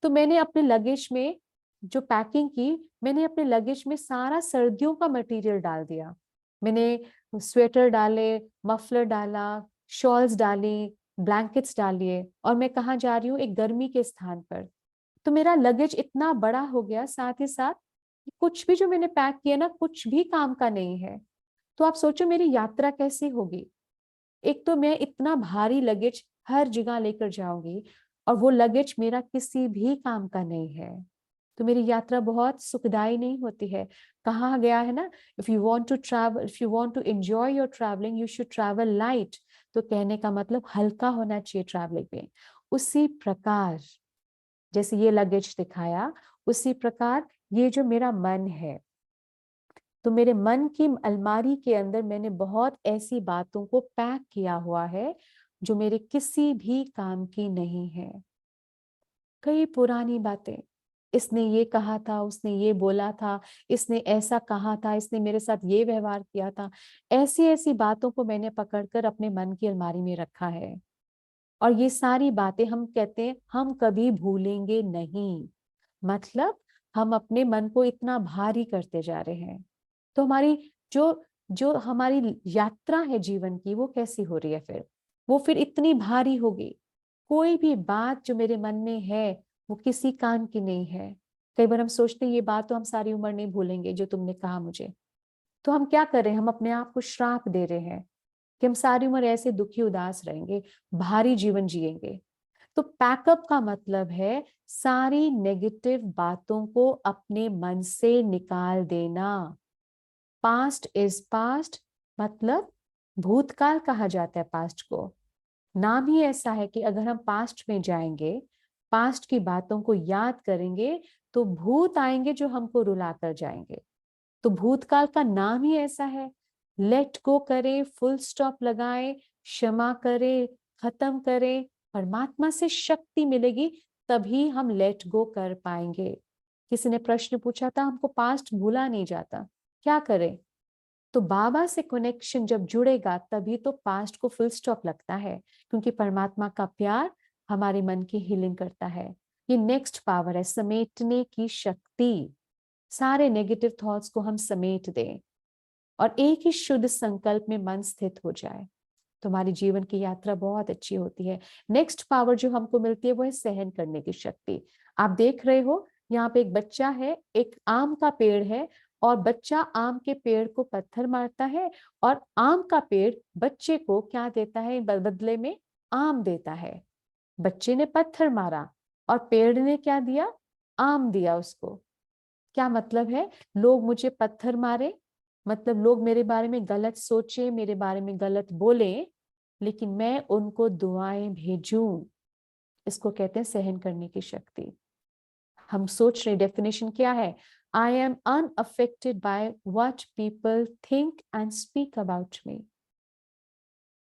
तो मैंने अपने लगेज में जो पैकिंग की, मैंने अपने लगेज में सारा सर्दियों का मटेरियल डाल दिया। मैंने स्वेटर डाले, मफलर डाला, शॉल्स डाली, ब्लैंकेट्स डालिए, और मैं कहाँ जा रही हूँ? एक गर्मी के स्थान पर। तो मेरा लगेज इतना बड़ा हो गया, साथ ही साथ कुछ भी जो मैंने पैक किया ना, कुछ भी काम का नहीं है। तो आप सोचो मेरी यात्रा कैसी होगी। एक तो मैं इतना भारी लगेज हर जगह लेकर जाऊंगी, और वो लगेज मेरा किसी भी काम का नहीं है, तो मेरी यात्रा बहुत सुखदायी नहीं होती है। कहा गया है ना, if you want to travel, if you want to enjoy your travelling, you should travel light. तो कहने का मतलब हल्का होना चाहिए ट्रैवलिंग में। उसी प्रकार जैसे ये लगेज दिखाया, उसी प्रकार ये जो मेरा मन है, तो मेरे मन की अलमारी के अंदर मैंने बहुत ऐसी बातों को पैक किया हुआ है जो मेरे किसी भी काम की नहीं है। कई पुरानी बातें, इसने ये कहा था, उसने ये बोला था, इसने ऐसा कहा था, इसने मेरे साथ ये व्यवहार किया था, ऐसी ऐसी बातों को मैंने पकड़कर अपने मन की अलमारी में रखा है। और ये सारी बातें हम कहते हैं हम कभी भूलेंगे नहीं। मतलब हम अपने मन को इतना भारी करते जा रहे हैं, तो हमारी जो जो हमारी यात्रा है जीवन की, वो कैसी हो रही है फिर? वो फिर इतनी भारी होगी। कोई भी बात जो मेरे मन में है, वो किसी काम की नहीं है। कई बार हम सोचते हैं ये बात तो हम सारी उम्र नहीं भूलेंगे जो तुमने कहा मुझे। तो हम क्या कर रहे हैं? हम अपने आप को श्राप दे रहे हैं कि हम सारी उम्र ऐसे दुखी उदास रहेंगे, भारी जीवन जिएंगे। तो पैकअप का मतलब है सारी नेगेटिव बातों को अपने मन से निकाल देना। पास्ट इज पास्ट, मतलब भूतकाल कहा जाता है पास्ट को। नाम ही ऐसा है कि अगर हम पास्ट में जाएंगे, पास्ट की बातों को याद करेंगे, तो भूत आएंगे जो हमको रुला कर जाएंगे। तो भूतकाल का नाम ही ऐसा है। लेट गो करें, फुल स्टॉप लगाएं, क्षमा करें, खत्म करें, परमात्मा से शक्ति मिलेगी, तभी हम लेट गो कर पाएंगे। किसी ने प्रश्न पूछा था, हमको पास्ट भूला नहीं जाता, क्या करें? तो बाबा से कनेक्शन जब जुड़ेगा तभी तो पास्ट को फुल स्टॉप लगता है, क्योंकि परमात्मा का प्यार हमारे मन की हीलिंग करता है। ये नेक्स्ट पावर है, समेटने की शक्ति। सारे नेगेटिव थॉट्स को हम समेट दें। और एक ही शुद्ध संकल्प में मन स्थित हो जाए, तुम्हारी जीवन की यात्रा बहुत अच्छी होती है। नेक्स्ट पावर जो हमको मिलती है वो है सहन करने की शक्ति। आप देख रहे हो यहाँ पे एक बच्चा है, एक आम का पेड़ है, और बच्चा आम के पेड़ को पत्थर मारता है, और आम का पेड़ बच्चे को क्या देता है बदले में? आम देता है। बच्चे ने पत्थर मारा और पेड़ ने क्या दिया? आम दिया उसको। क्या मतलब है? लोग मुझे पत्थर मारे, मतलब लोग मेरे बारे में गलत सोचे, मेरे बारे में गलत बोले, लेकिन मैं उनको दुआएं भेजूं। इसको कहते हैं सहन करने की शक्ति। हम सोच रहे, डेफिनेशन क्या है? I am unaffected by what people think and speak about me.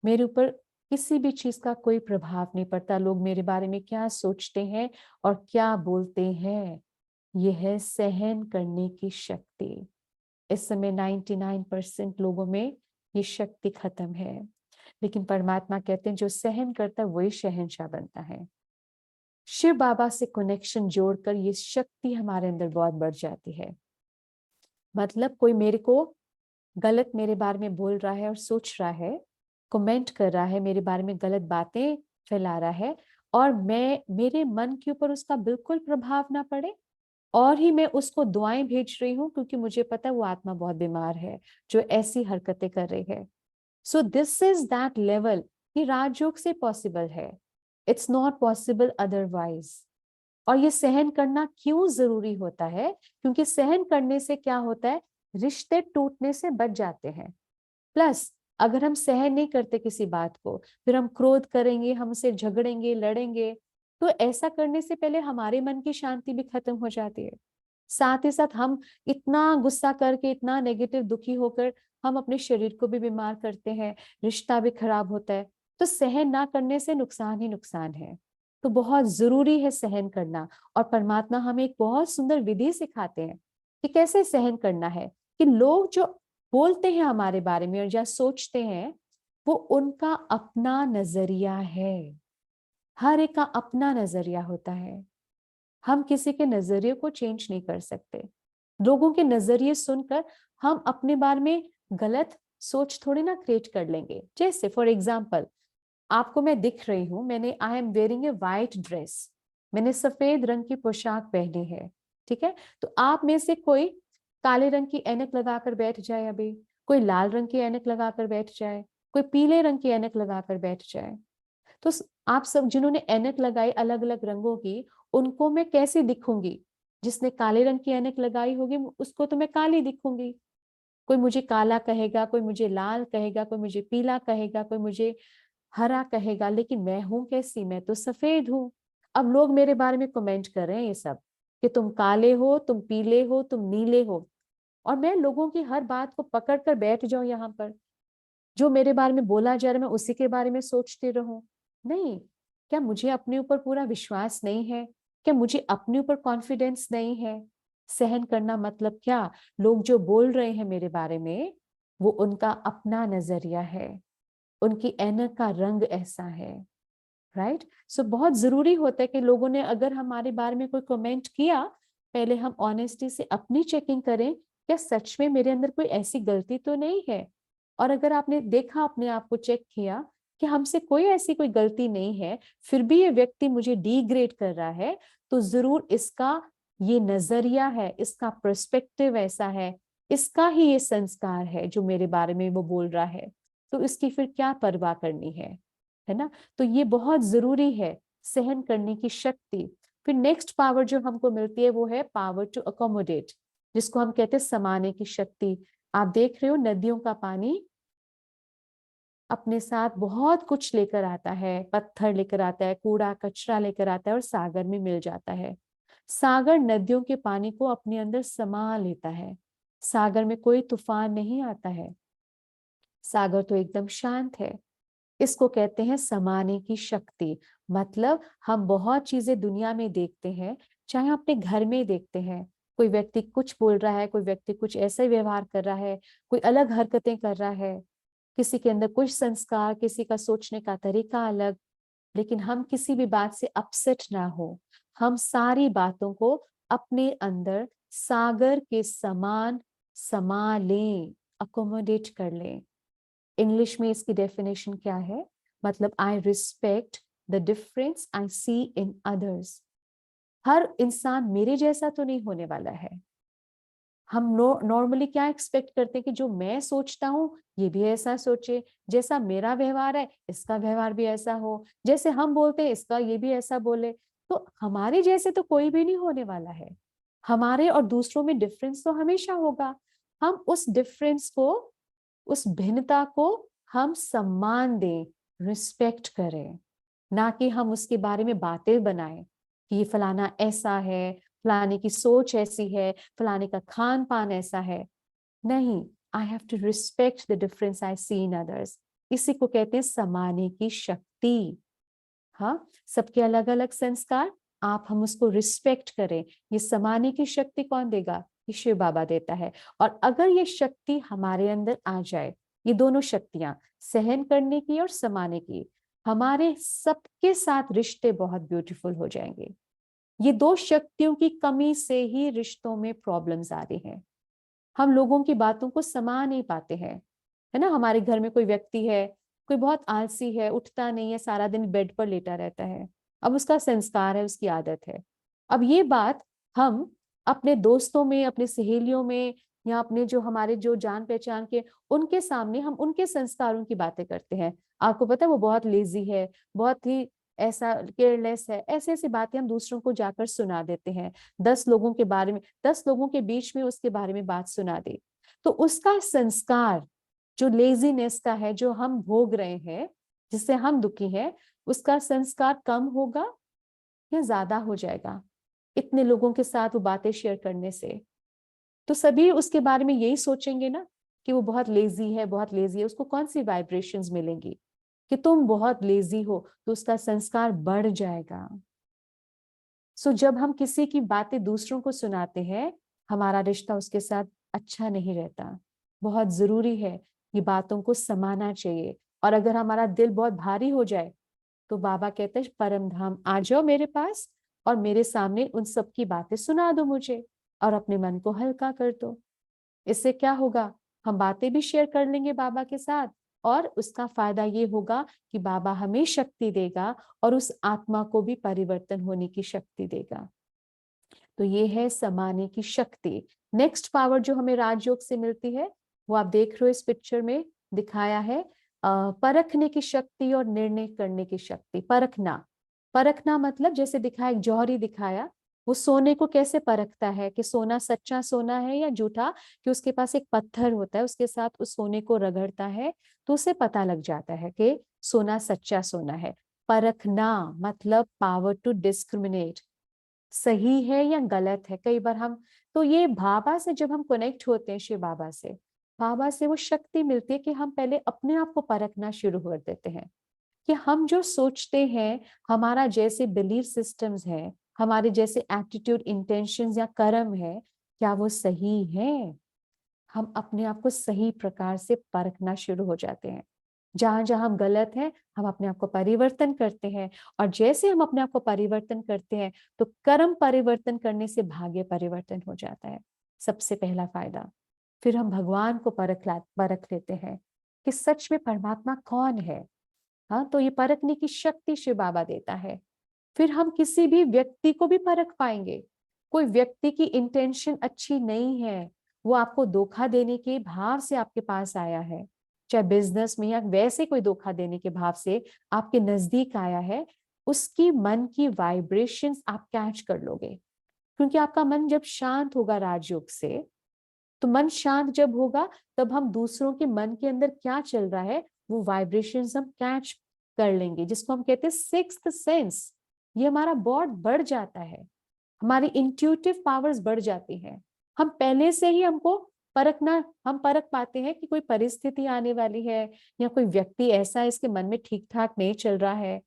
मेरे ऊपर किसी भी चीज का कोई प्रभाव नहीं पड़ता, लोग मेरे बारे में क्या सोचते हैं और क्या बोलते हैं। यह है सहन करने की शक्ति। इस समय 99% लोगों में ये शक्ति खत्म है, लेकिन परमात्मा कहते हैं जो सहन करता है वही शहंशाह बनता है। शिव बाबा से कनेक्शन जोड़कर ये शक्ति हमारे अंदर बहुत बढ़ जाती है। मतलब कोई मेरे को गलत मेरे बारे में बोल रहा है और सोच रहा है, कमेंट कर रहा है, मेरे बारे में गलत बातें फैला रहा है, और मेरे मन के ऊपर उसका बिल्कुल प्रभाव ना पड़े, और ही मैं उसको दुआएं भेज रही हूँ, क्योंकि मुझे पता है वो आत्मा बहुत बीमार है जो ऐसी हरकतें कर रही है। So this is that level. ये राजयोग से पॉसिबल है, इट्स नॉट पॉसिबल अदरवाइज। और ये सहन करना क्यों जरूरी होता है? क्योंकि सहन करने से क्या होता है? रिश्ते टूटने से बच जाते हैं। प्लस अगर हम सहन नहीं करते किसी बात को, फिर हम क्रोध करेंगे, हमसे झगड़ेंगे, लड़ेंगे, तो ऐसा करने से पहले हमारे मन की शांति भी खत्म हो जाती है। साथ ही साथ हम इतना गुस्सा करके, इतना नेगेटिव दुखी होकर हम अपने शरीर को भी बीमार करते हैं, रिश्ता भी खराब होता है। तो सहन ना करने से नुकसान ही नुकसान है। तो बहुत जरूरी है सहन करना। और परमात्मा हमें एक बहुत सुंदर विधि सिखाते हैं कि कैसे सहन करना है। कि लोग जो बोलते हैं हमारे बारे में और या सोचते हैं, वो उनका अपना नजरिया है। हर एक का अपना नजरिया होता है। हम किसी के नजरिए को चेंज नहीं कर सकते। लोगों के नजरिए सुनकर हम अपने बारे में गलत सोच थोड़ी ना क्रिएट कर लेंगे। जैसे फॉर एग्जाम्पल, आपको मैं दिख रही हूं, मैंने I am wearing A white dress, मैंने सफेद रंग की पोशाक पहनी है, ठीक है? तो आप में से कोई काले रंग की ऐनक लगाकर बैठ जाए, अभी कोई लाल रंग की ऐनक लगाकर बैठ जाए, कोई पीले रंग की ऐनक लगाकर बैठ जाए, तो आप सब जिन्होंने ऐनक लगाई अलग अलग रंगों की, उनको मैं कैसी दिखूंगी? जिसने काले रंग की ऐनक लगाई होगी उसको तो मैं काली दिखूंगी। कोई मुझे काला कहेगा, कोई मुझे लाल कहेगा, कोई मुझे पीला कहेगा, कोई मुझे हरा कहेगा, लेकिन मैं हूं कैसी? मैं तो सफेद हूं। अब लोग मेरे बारे में कमेंट कर रहे हैं ये सब, कि तुम काले हो, तुम पीले हो, तुम नीले हो, और मैं लोगों की हर बात को पकड़ कर बैठ जाऊं यहाँ पर, जो मेरे बारे में बोला जा रहा है मैं उसी के बारे में सोचती रहूं? नहीं। क्या मुझे अपने ऊपर पूरा विश्वास नहीं है? क्या मुझे अपने ऊपर कॉन्फिडेंस नहीं है? सहन करना मतलब क्या? लोग जो बोल रहे हैं मेरे बारे में, वो उनका अपना नजरिया है, उनकी ऐनक का रंग ऐसा है। राइट? सो बहुत जरूरी होता है कि लोगों ने अगर हमारे बारे में कोई कमेंट किया, पहले हम ऑनेस्टी से अपनी चेकिंग करें, क्या सच में मेरे अंदर कोई ऐसी गलती तो नहीं है? और अगर आपने देखा, अपने आप को चेक किया कि हमसे कोई ऐसी कोई गलती नहीं है, फिर भी ये व्यक्ति मुझे डिग्रेड कर रहा है, तो जरूर इसका ये नजरिया है, इसका पर्सपेक्टिव ऐसा है, इसका ही ये संस्कार है जो मेरे बारे में वो बोल रहा है। तो इसकी फिर क्या परवाह करनी है ना? तो ये बहुत जरूरी है, सहन करने की शक्ति। फिर नेक्स्ट पावर जो हमको मिलती है वो है पावर टू अकोमोडेट, जिसको हम कहते हैं समाने की शक्ति। आप देख रहे हो नदियों का पानी अपने साथ बहुत कुछ लेकर आता है, पत्थर लेकर आता है, कूड़ा कचरा लेकर आता है, और सागर में मिल जाता है। सागर नदियों के पानी को अपने अंदर समा लेता है। सागर में कोई तूफान नहीं आता है, सागर तो एकदम शांत है। इसको कहते हैं समाने की शक्ति। मतलब हम बहुत चीजें दुनिया में देखते हैं, चाहे अपने घर में देखते हैं, कोई व्यक्ति कुछ बोल रहा है, कोई व्यक्ति कुछ ऐसे व्यवहार कर रहा है, कोई अलग हरकतें कर रहा है, किसी के अंदर कुछ संस्कार, किसी का सोचने का तरीका अलग, लेकिन हम किसी भी बात से अपसेट ना हो। हम सारी बातों को अपने अंदर सागर के समान समा लें, अकोमोडेट कर लें। इंग्लिश में इसकी डेफिनेशन क्या है? मतलब I respect the difference I see in others. हर इंसान मेरे जैसा तो नहीं होने वाला है। हम नॉर्मली क्या एक्सपेक्ट करते हैं कि जो मैं सोचता हूँ ये भी ऐसा सोचे, जैसा मेरा व्यवहार है इसका व्यवहार भी ऐसा हो, जैसे हम बोलते हैं इसका ये भी ऐसा बोले। तो हमारे जैसे तो कोई भी नहीं होने वाला है। हमारे और दूसरों में डिफरेंस तो हमेशा होगा। हम उस डिफरेंस को, उस भिन्नता को हम सम्मान दें, रिस्पेक्ट करें, ना कि हम उसके बारे में बातें बनाएं कि ये फलाना ऐसा है, फलाने की सोच ऐसी है, फलाने का खान पान ऐसा है। नहीं, I have to respect the difference I see in others. इसी को कहते हैं समाने की शक्ति। हाँ, सबके अलग अलग संस्कार, आप हम उसको रिस्पेक्ट करें। ये समाने की शक्ति कौन देगा? ये शिव बाबा देता है। और अगर ये शक्ति हमारे अंदर आ जाए, ये दोनों शक्तियां, सहन करने की और समाने की, हमारे सबके साथ रिश्ते बहुत ब्यूटीफुल हो जाएंगे। ये दो शक्तियों की कमी से ही रिश्तों में प्रॉब्लम्स आ रही हैं। हम लोगों की बातों को समा नहीं पाते हैं, है ना। हमारे घर में कोई व्यक्ति है, कोई बहुत आलसी है, उठता नहीं है, सारा दिन बेड पर लेटा रहता है। अब उसका संस्कार है, उसकी आदत है। अब ये बात हम अपने दोस्तों में, अपने सहेलियों में, या अपने जो हमारे जो जान पहचान के, उनके सामने हम उनके संस्कारों की बातें करते हैं। आपको पता है वो बहुत लेजी है, बहुत ही ऐसा केयरलेस है, ऐसे ऐसी बातें हम दूसरों को जाकर सुना देते हैं। 10 लोगों के बारे में, 10 लोगों के बीच में उसके बारे में बात सुना दी, तो उसका संस्कार जो लेजीनेस का है, जो हम भोग रहे हैं, जिससे हम दुखी हैं, उसका संस्कार कम होगा या ज्यादा हो जाएगा इतने लोगों के साथ वो बातें शेयर करने से? तो सभी उसके बारे में यही सोचेंगे ना कि वो बहुत लेजी है, बहुत लेजी है। उसको कौन सी वाइब्रेशंस मिलेंगी कि तुम बहुत लेजी हो, तो उसका संस्कार बढ़ जाएगा। सो जब हम किसी की बातें दूसरों को सुनाते हैं, हमारा रिश्ता उसके साथ अच्छा नहीं रहता। बहुत जरूरी है ये बातों को समाना चाहिए। और अगर हमारा दिल बहुत भारी हो जाए, तो बाबा कहते हैं परम धाम आ जाओ मेरे पास, और मेरे सामने उन सब की बातें सुना दो मुझे, और अपने मन को हल्का कर दो। इससे क्या होगा? हम बातें भी शेयर कर लेंगे बाबा के साथ, और उसका फायदा ये होगा कि बाबा हमें शक्ति देगा और उस आत्मा को भी परिवर्तन होने की शक्ति देगा। तो ये है समाने की शक्ति। नेक्स्ट पावर जो हमें राजयोग से मिलती है, वो आप देख रहे हो इस पिक्चर में दिखाया है। परखने की शक्ति और निर्णय करने की शक्ति। परखना, परखना मतलब जैसे दिखाया, एक जौहरी दिखाया, वो सोने को कैसे परखता है कि सोना सच्चा सोना है या झूठा, कि उसके पास एक पत्थर होता है, उसके साथ उस सोने को रगड़ता है, तो उसे पता लग जाता है कि सोना सच्चा सोना है। परखना मतलब पावर टू डिस्क्रिमिनेट, सही है या गलत है। कई बार हम, तो ये बाबा से जब हम कनेक्ट होते हैं, शिव बाबा से, बाबा से वो शक्ति मिलती है कि हम पहले अपने आप को परखना शुरू कर देते हैं कि हम जो सोचते हैं, हमारा जैसे बिलीफ सिस्टम्स है, हमारे जैसे एटीट्यूड, इंटेंशंस या कर्म है, क्या वो सही है? हम अपने आप को सही प्रकार से परखना शुरू हो जाते हैं। जहां जहां हम गलत हैं, हम अपने आप को परिवर्तन करते हैं। और जैसे हम अपने आप को परिवर्तन करते हैं, तो कर्म परिवर्तन करने से भाग्य परिवर्तन हो जाता है, सबसे पहला फायदा। फिर हम भगवान को परख लेते हैं कि सच में परमात्मा कौन है। हाँ, तो ये परखने की शक्ति शिव बाबा देता है। फिर हम किसी भी व्यक्ति को भी परख पाएंगे। कोई व्यक्ति की इंटेंशन अच्छी नहीं है, वो आपको धोखा देने के भाव से आपके पास आया है, चाहे बिजनेस में या वैसे कोई धोखा देने के भाव से आपके नजदीक आया है, उसकी मन की वाइब्रेशंस आप कैच कर लोगे। क्योंकि आपका मन जब शांत होगा राजयोग से, तो मन शांत जब होगा, तब हम दूसरों के मन के अंदर क्या चल रहा है, वो वाइब्रेशंस हम कैच कर लेंगे, जिसको हम कहते हैं सिक्स्थ सेंस। ये हमारा बहुत बढ़ जाता है, हमारी इंट्यूटिव पावर्स बढ़ जाती हैं। हम पहले से ही हमको परखना, हम परख पाते हैं कि कोई परिस्थिति आने वाली है, या कोई व्यक्ति ऐसा है इसके मन में ठीक ठाक नहीं चल रहा है,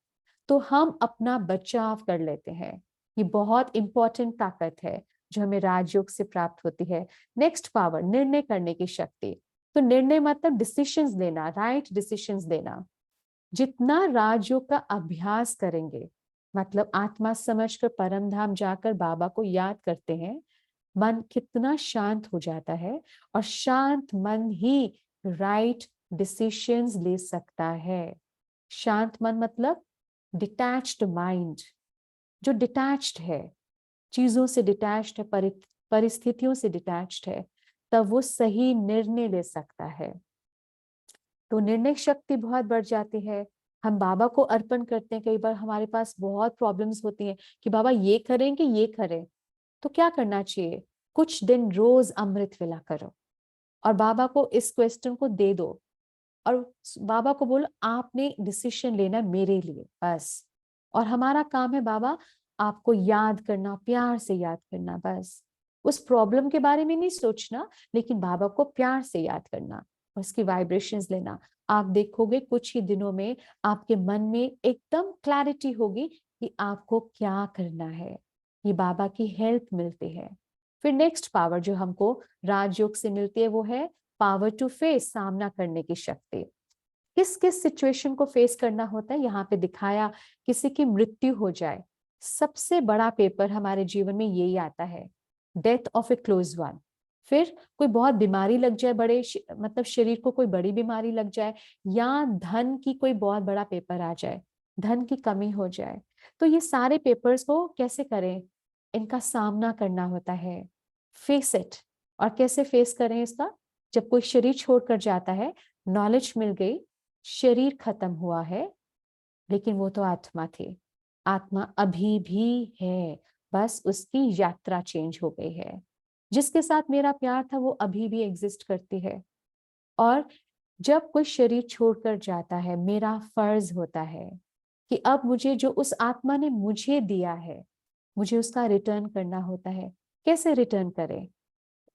तो हम अपना बचाव कर लेते हैं। ये बहुत इंपॉर्टेंट ताकत है जो हमें राजयोग से प्राप्त होती है। नेक्स्ट पावर, निर्णय करने की शक्ति। तो निर्णय मतलब डिसीजंस लेना, राइट डिसीजंस लेना। जितना राजयोग का अभ्यास करेंगे, मतलब आत्मा समझकर परम धाम जाकर बाबा को याद करते हैं, मन कितना शांत हो जाता है, और शांत मन ही राइट डिसीशंस ले सकता है। शांत मन मतलब डिटैच्ड माइंड, जो डिटैच्ड है, चीजों से डिटैच्ड है, परिस्थितियों से डिटैच्ड है, तब वो सही निर्णय ले सकता है। तो निर्णय शक्ति बहुत बढ़ जाती है। हम बाबा को अर्पण करते हैं। कई बार हमारे पास बहुत प्रॉब्लम्स होती हैं कि बाबा ये करें कि ये करें, तो क्या करना चाहिए? कुछ दिन रोज अमृत वेला करो और बाबा को इस क्वेश्चन को दे दो, और बाबा को बोलो आपने डिसीजन लेना मेरे लिए बस। और हमारा काम है बाबा आपको याद करना, प्यार से याद करना, बस उस प्रॉब्लम के बारे में नहीं सोचना, लेकिन बाबा को प्यार से याद करना, उसकी वाइब्रेशंस लेना। आप देखोगे कुछ ही दिनों में आपके मन में एकदम क्लैरिटी होगी कि आपको क्या करना है। ये बाबा की हेल्प मिलती है। फिर नेक्स्ट पावर जो हमको राजयोग से मिलती है वो है पावर टू फेस, सामना करने की शक्ति। किस किस सिचुएशन को फेस करना होता है यहाँ पे दिखाया। किसी की मृत्यु हो जाए, सबसे बड़ा पेपर हमारे जीवन में यही आता है, death of A close one. फिर कोई बहुत बीमारी लग जाए, मतलब शरीर को कोई बड़ी बीमारी लग जाए, या धन की कोई बहुत बड़ा पेपर आ जाए, धन की कमी हो जाए। तो ये सारे पेपर्स को कैसे करें, इनका सामना करना होता है, फेस इट। और कैसे फेस करें इसका? जब कोई शरीर छोड़कर जाता है, नॉलेज मिल गई, शरीर खत्म हुआ है, लेकिन वो तो आत्मा थी, आत्मा अभी भी है, बस उसकी यात्रा चेंज हो गई है। जिसके साथ मेरा प्यार था वो अभी भी एग्जिस्ट करती है। और जब कोई शरीर छोड़कर जाता है, मेरा फर्ज होता है कि अब मुझे जो उस आत्मा ने मुझे दिया है, मुझे उसका रिटर्न करना होता है। कैसे रिटर्न करें?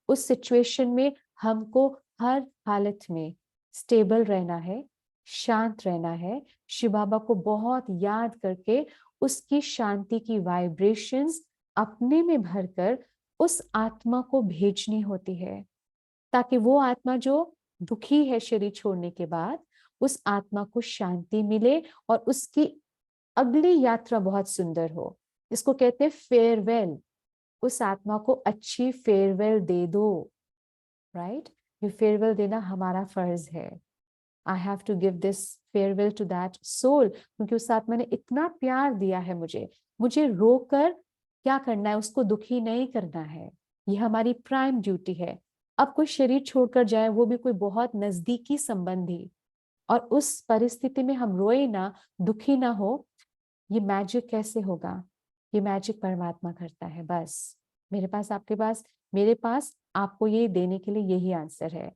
उस सिचुएशन में हमको हर हालत में स्टेबल रहना है, शांत रहना है, शिव बाबा को बहुत याद करके उसकी शांति की वाइब्रेशंस अपने में भरकर उस आत्मा को भेजनी होती है, ताकि वो आत्मा जो दुखी है शरीर छोड़ने के बाद, उस आत्मा को शांति मिले और उसकी अगली यात्रा बहुत सुंदर हो। इसको कहते हैं फेयरवेल। उस आत्मा को अच्छी फेयरवेल दे दो, राइट? ये फेयरवेल देना हमारा फर्ज है। I have to give this farewell to that soul, क्योंकि उस आत्मा ने इतना प्यार दिया है मुझे। मुझे रोकर क्या करना है? उसको दुखी नहीं करना है। ये हमारी प्राइम ड्यूटी है। अब कोई शरीर छोड़कर जाए, वो भी कोई बहुत नजदीकी संबंधी, और उस परिस्थिति में हम रोए ना, दुखी ना हो, ये मैजिक कैसे होगा? ये मैजिक परमात्मा करता है। बस मेरे पास, आपके पास, मेरे पास आपको ये देने के लिए यही आंसर है,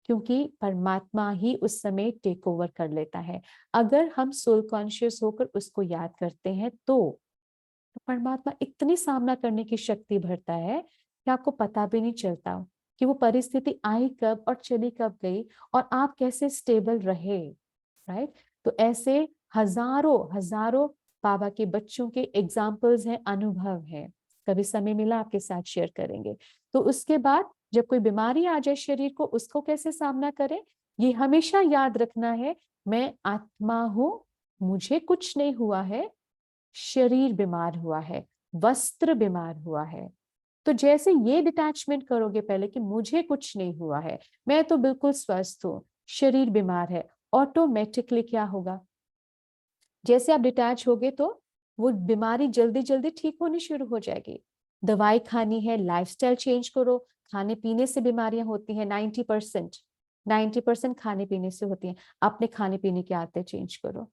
क्योंकि परमात्मा ही उस समय टेक ओवर कर लेता है। अगर हम सोल कॉन्शियस होकर उसको याद करते हैं तो परमात्मा इतनी सामना करने की शक्ति भरता है कि आपको पता भी नहीं चलता कि वो परिस्थिति आई कब और चली कब गई, और आप कैसे स्टेबल रहे, राइट? तो ऐसे हजारों हजारों बाबा के बच्चों के एग्जाम्पल्स हैं, अनुभव है। कभी समय मिला आपके साथ शेयर करेंगे। तो उसके बाद जब कोई बीमारी आ जाए शरीर को, उसको कैसे सामना करें, ये हमेशा याद रखना है। मैं आत्मा हूं, मुझे कुछ नहीं हुआ है, शरीर बीमार हुआ है, वस्त्र बीमार हुआ है। तो जैसे ये डिटैचमेंट करोगे पहले कि मुझे कुछ नहीं हुआ है, मैं तो बिल्कुल स्वस्थ हूँ, शरीर बीमार है, ऑटोमेटिकली क्या होगा? जैसे आप डिटैच होगे तो वो बीमारी जल्दी जल्दी ठीक होनी शुरू हो जाएगी। दवाई खानी है, लाइफस्टाइल चेंज करो। खाने पीने से बीमारियां होती हैं, 90% खाने पीने से होती हैं। अपने खाने पीने की आदतें चेंज करो,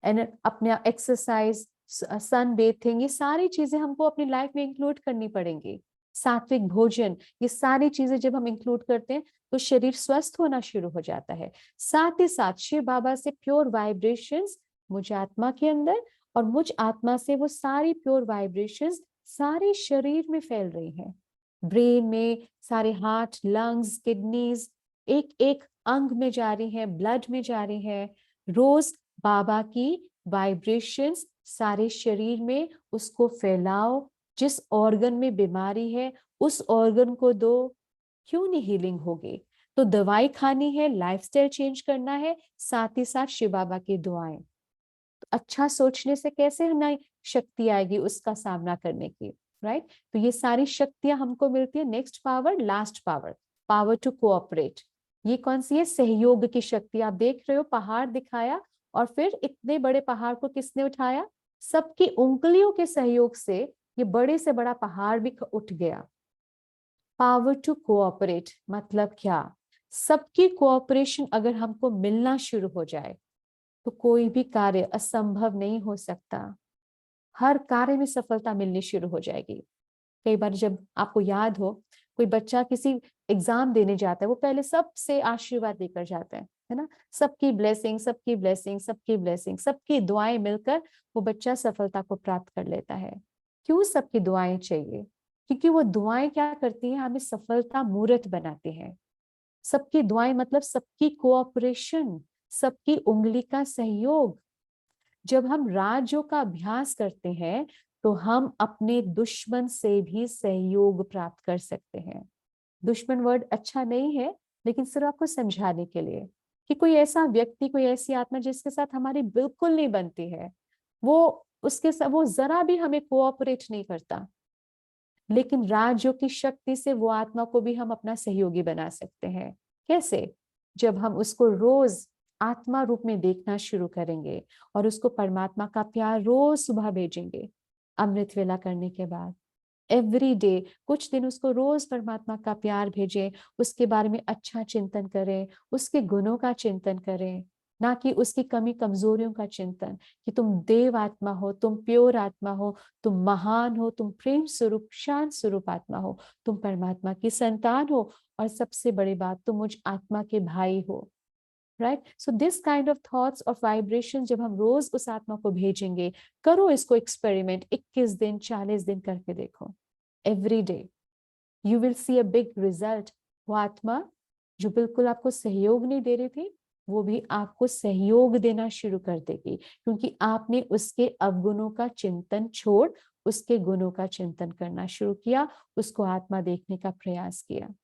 एंड अपने एक्सरसाइज, सन बेथिंग, ये सारी चीजें हमको अपनी लाइफ में इंक्लूड करनी पड़ेंगी। सात्विक भोजन, ये सारी चीजें जब हम इंक्लूड करते हैं तो शरीर स्वस्थ होना शुरू हो जाता है। साथ ही साथ शिव बाबा से प्योर वाइब्रेशंस मुझ आत्मा के अंदर, और मुझ आत्मा से वो सारी प्योर वाइब्रेशंस सारे शरीर में फैल रही हैं, ब्रेन में, सारे हार्ट, लंग्स, किडनीज, एक एक अंग में जा रही है, ब्लड में जा रही है। रोज बाबा की वाइब्रेशंस सारे शरीर में, उसको फैलाओ। जिस ऑर्गन में बीमारी है उस ऑर्गन को दो, क्यों नहीं हीलिंग होगी? तो दवाई खानी है, लाइफस्टाइल चेंज करना है, साथ ही साथ शिव बाबा की दुआएं। तो अच्छा सोचने से कैसे हमें शक्ति आएगी उसका सामना करने की? राइट। तो ये सारी शक्तियां हमको मिलती है। Next power, last power, power to cooperate. ये कौन सी है? सहयोग की शक्ति। आप देख रहे हो पहाड़ दिखाया और फिर इतने बड़े पहाड़ को किसने उठाया? सबकी उंगलियों के सहयोग से ये बड़े से बड़ा पहाड़ भी उठ गया। पावर टू कोऑपरेट मतलब क्या? सबकी कोऑपरेशन अगर हमको मिलना शुरू हो जाए तो कोई भी कार्य असंभव नहीं हो सकता। हर कार्य में सफलता मिलनी शुरू हो जाएगी। कई बार जब आपको याद हो, कोई बच्चा किसी एग्जाम देने जाता है, वो पहले सबसे आशीर्वाद लेकर जाता है ना? सबकी ब्लेसिंग, सबकी ब्लेसिंग, सबकी ब्लेसिंग, सबकी दुआएं मिलकर वो बच्चा सफलता को प्राप्त कर लेता है। क्यों सबकी दुआएं चाहिए? क्योंकि वो दुआएं क्या करती हैं? हमें सफलता मूर्त बनाती हैं। सबकी दुआएं मतलब सबकी कोऑपरेशन, सबकी उंगली का सहयोग। जब हम राजयोग का अभ्यास करते हैं तो हम अपने दुश्मन से भी सहयोग प्राप्त कर सकते हैं। दुश्मन वर्ड अच्छा नहीं है, लेकिन सिर्फ आपको समझाने के लिए कि कोई ऐसा व्यक्ति, कोई ऐसी आत्मा जिसके साथ हमारी बिल्कुल नहीं बनती है, वो उसके साथ वो जरा भी हमें कोऑपरेट नहीं करता, लेकिन राजयोग की शक्ति से वो आत्मा को भी हम अपना सहयोगी बना सकते हैं। कैसे? जब हम उसको रोज आत्मा रूप में देखना शुरू करेंगे और उसको परमात्मा का प्यार रोज सुबह भेजेंगे अमृत वेला करने के बाद, एवरी डे कुछ दिन उसको रोज परमात्मा का प्यार भेजें, उसके बारे में अच्छा चिंतन करें, उसके गुणों का चिंतन करें, ना कि उसकी कमी कमजोरियों का चिंतन, कि तुम देव आत्मा हो, तुम प्योर आत्मा हो, तुम महान हो, तुम प्रेम स्वरूप शांत स्वरूप आत्मा हो, तुम परमात्मा की संतान हो, और सबसे बड़ी बात, तुम मुझ आत्मा के भाई हो। Right. So this kind of thoughts और वाइब्रेशन जब हम रोज उस आत्मा को भेजेंगे, करो इसको एक्सपेरिमेंट, 21 दिन 40 दिन करके देखो, every day you will see a big result. वो आत्मा जो बिल्कुल आपको सहयोग नहीं दे रही थी, वो भी आपको सहयोग देना शुरू कर देगी, क्योंकि आपने उसके अवगुणों का चिंतन छोड़ उसके गुणों का चिंतन करना शुरू किया, उसको आत्मा देखने का प्रयास किया।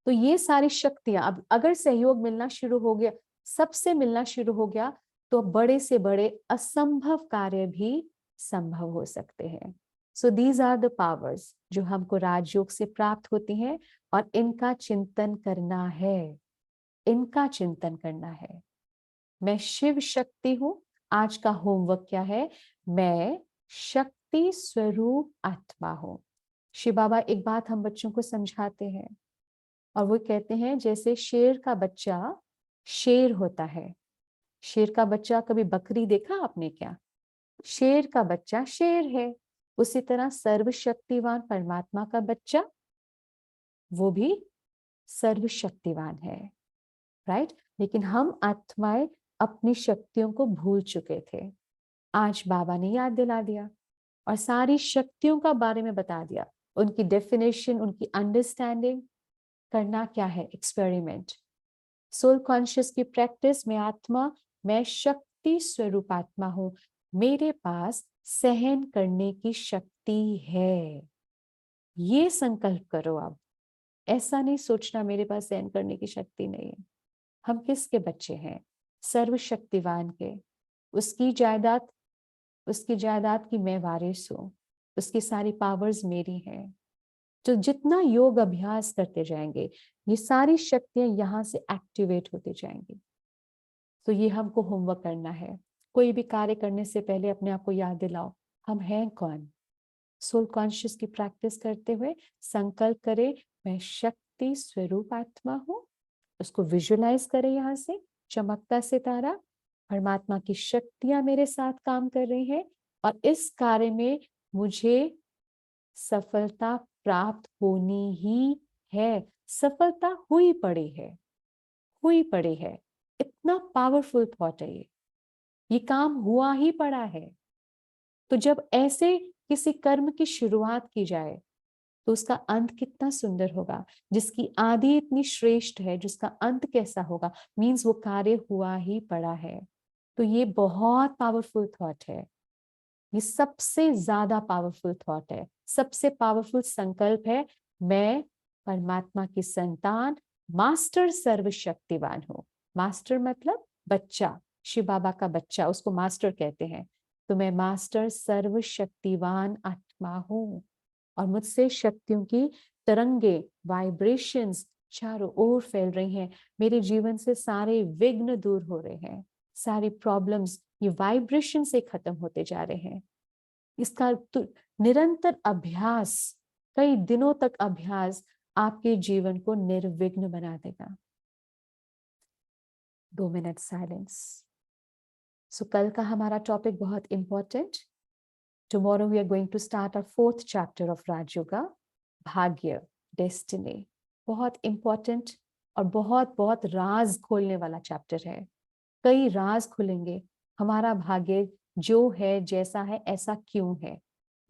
तो ये सारी शक्तियां अब अगर सहयोग मिलना शुरू हो गया, सबसे मिलना शुरू हो गया, तो बड़े से बड़े असंभव कार्य भी संभव हो सकते हैं। So these are the powers जो हमको राजयोग से प्राप्त होती हैं, और इनका चिंतन करना है, इनका चिंतन करना है। मैं शिव शक्ति हूं। आज का होमवर्क क्या है? मैं शक्ति स्वरूप आत्मा हूं। शिव बाबा एक बात हम बच्चों को समझाते हैं, और वो कहते हैं जैसे शेर का बच्चा शेर होता है। शेर का बच्चा कभी बकरी देखा आपने क्या? शेर का बच्चा शेर है। उसी तरह सर्वशक्तिवान परमात्मा का बच्चा वो भी सर्वशक्तिवान है। राइट। लेकिन हम आत्माएं अपनी शक्तियों को भूल चुके थे। आज बाबा ने याद दिला दिया और सारी शक्तियों का बारे में बता दिया, उनकी डेफिनेशन, उनकी अंडरस्टैंडिंग। करना क्या है? एक्सपेरिमेंट। सोल कॉन्शियस की प्रैक्टिस में आत्मा, मैं शक्ति स्वरूप आत्मा हूं, मेरे पास सहन करने की शक्ति है। ये संकल्प करो। अब ऐसा नहीं सोचना मेरे पास सहन करने की शक्ति नहीं है। हम किसके बच्चे हैं? सर्वशक्तिवान के। उसकी जायदाद, उसकी जायदाद की मैं वारिस हूं। उसकी सारी पावर्स मेरी हैं। तो जितना योग अभ्यास करते जाएंगे, ये सारी शक्तियां यहां से एक्टिवेट होती जाएंगी। तो ये हमको होमवर्क करना है। कोई भी कार्य करने से पहले अपने आप को याद दिलाओ, हम हैं कौन। सोल कॉन्शियस की प्रैक्टिस करते हुए संकल्प करें, मैं शक्ति स्वरूप आत्मा हूं। उसको विजुअलाइज करें, यहाँ से चमकता सितारा, परमात्मा की शक्तियां मेरे साथ काम कर रही हैं, और इस कार्य में मुझे सफलता प्राप्त होनी ही है। सफलता हुई पड़ी है, हुई पड़ी है। इतना पावरफुल थॉट है ये काम हुआ ही पड़ा है। तो जब ऐसे किसी कर्म की शुरुआत की जाए तो उसका अंत कितना सुंदर होगा। जिसकी आदि इतनी श्रेष्ठ है, जिसका अंत कैसा होगा, मीन्स वो कार्य हुआ ही पड़ा है। तो ये बहुत पावरफुल थॉट है। ये सबसे ज्यादा पावरफुल थॉट है, सबसे पावरफुल संकल्प है। मैं परमात्मा की संतान, मास्टर सर्वशक्तिवान हूँ। मास्टर मतलब बच्चा, शिव बाबा का बच्चा, उसको मास्टर कहते हैं। तो मैं मास्टर सर्वशक्तिवान आत्मा हूँ और मुझसे शक्तियों की तरंगे, वाइब्रेशंस चारों ओर फैल रही हैं। मेरे जीवन से सारे विघ्न दूर हो रहे हैं, सारी प्रॉब्लम्स ये वाइब्रेशन से खत्म होते जा रहे हैं। इसका निरंतर अभ्यास, कई दिनों तक अभ्यास आपके जीवन को निर्विघ्न बना देगा। 2 मिनट साइलेंस। सो कल का हमारा टॉपिक बहुत important. Tomorrow we are going to start our 4th chapter of Rajyoga, bhagya, destiny. बहुत इंपॉर्टेंट और बहुत बहुत राज खोलने वाला चैप्टर है। कई राज खुलेंगे। हमारा भाग्य जो है, जैसा है, ऐसा क्यों है,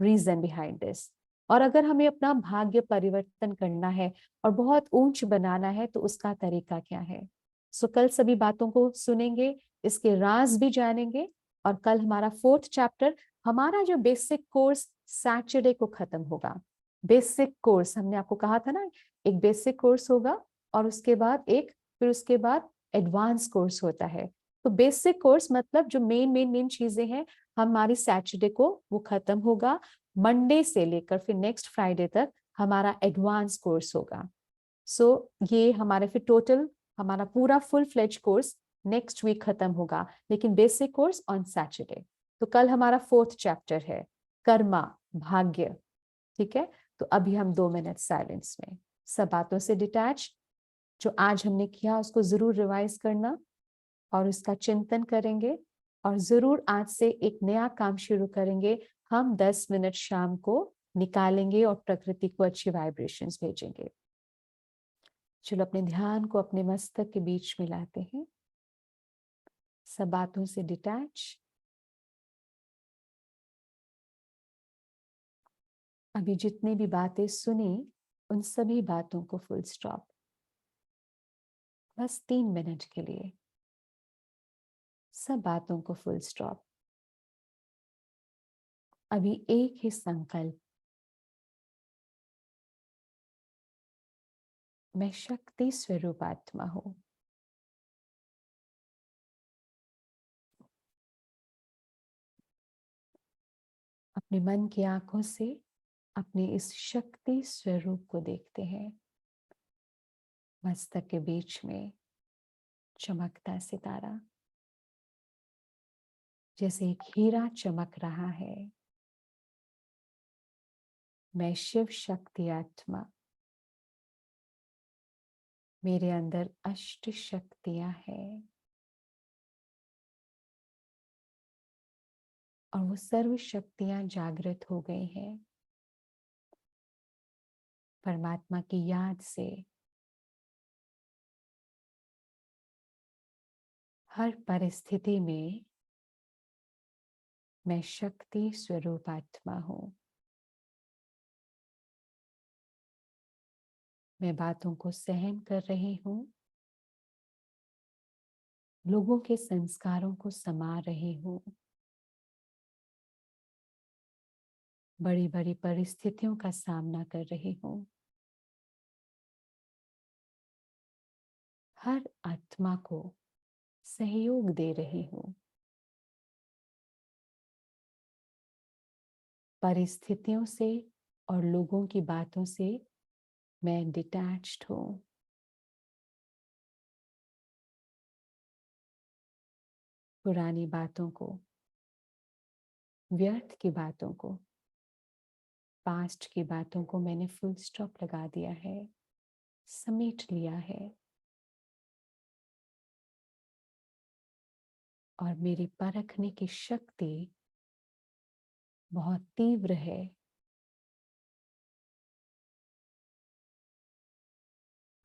रीजन बिहाइंड दिस। और अगर हमें अपना भाग्य परिवर्तन करना है और बहुत ऊंच बनाना है तो उसका तरीका क्या है। सो कल सभी बातों को सुनेंगे, इसके राज भी जानेंगे। और कल हमारा 4th चैप्टर, हमारा जो बेसिक कोर्स सैटरडे को खत्म होगा। बेसिक कोर्स हमने आपको कहा था ना, एक बेसिक कोर्स होगा और उसके बाद फिर उसके बाद एडवांस कोर्स होता है। तो बेसिक कोर्स मतलब जो मेन चीजें हैं, हमारी सैटरडे को वो खत्म होगा। मंडे से लेकर फिर नेक्स्ट फ्राइडे तक हमारा एडवांस कोर्स होगा। सो ये हमारे फिर टोटल हमारा पूरा full fledge course next week खत्म होगा, लेकिन बेसिक कोर्स ऑन सैटरडे। तो कल हमारा 4th चैप्टर है कर्मा, भाग्य। ठीक है, तो अभी हम 2 मिनट साइलेंस में सब बातों से डिटैच, जो आज हमने किया उसको जरूर रिवाइज करना और उसका चिंतन करेंगे। और जरूर आज से एक नया काम शुरू करेंगे। हम 10 मिनट शाम को निकालेंगे और प्रकृति को अच्छी वाइब्रेशंस भेजेंगे। चलो अपने ध्यान को अपने मस्तक के बीच में लाते हैं, सब बातों से डिटैच। अभी जितनी भी बातें सुनी उन सभी बातों को फुल स्टॉप, बस 3 मिनट के लिए सब बातों को फुल स्टॉप। अभी एक ही संकल्प, मैं शक्ति स्वरूप आत्मा हूं। अपने मन की आंखों से अपने इस शक्ति स्वरूप को देखते हैं। मस्तक के बीच में चमकता सितारा, जैसे एक हीरा चमक रहा है। मैं शिव शक्ति आत्मा, मेरे अंदर अष्ट शक्तियां हैं और वो सर्व शक्तियां जागृत हो गई हैं। परमात्मा की याद से हर परिस्थिति में मैं शक्ति स्वरूप आत्मा हूं। मैं बातों को सहन कर रही हूं, लोगों के संस्कारों को संभाल रही हूं, बड़ी बड़ी परिस्थितियों का सामना कर रही हूं। हर आत्मा को सहयोग दे रही हूं। परिस्थितियों से और लोगों की बातों से मैं डिटैच्ड हूं। पुरानी बातों को, व्यर्थ की बातों को, पास्ट की बातों को मैंने फुल स्टॉप लगा दिया है, समेट लिया है। और मेरी परखने की शक्ति बहुत तीव्र है।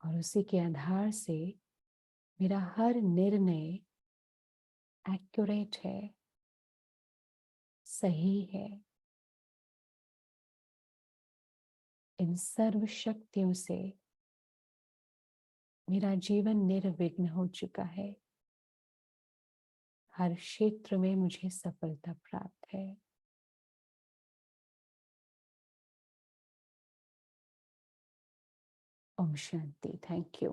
और उसी के आधार से मेरा हर निर्णय एक्यूरेट है, सही है। इन सर्व शक्तियों से मेरा जीवन निर्विघ्न हो चुका है। हर क्षेत्र में मुझे सफलता प्राप्त है। ओम शांति। Thank you.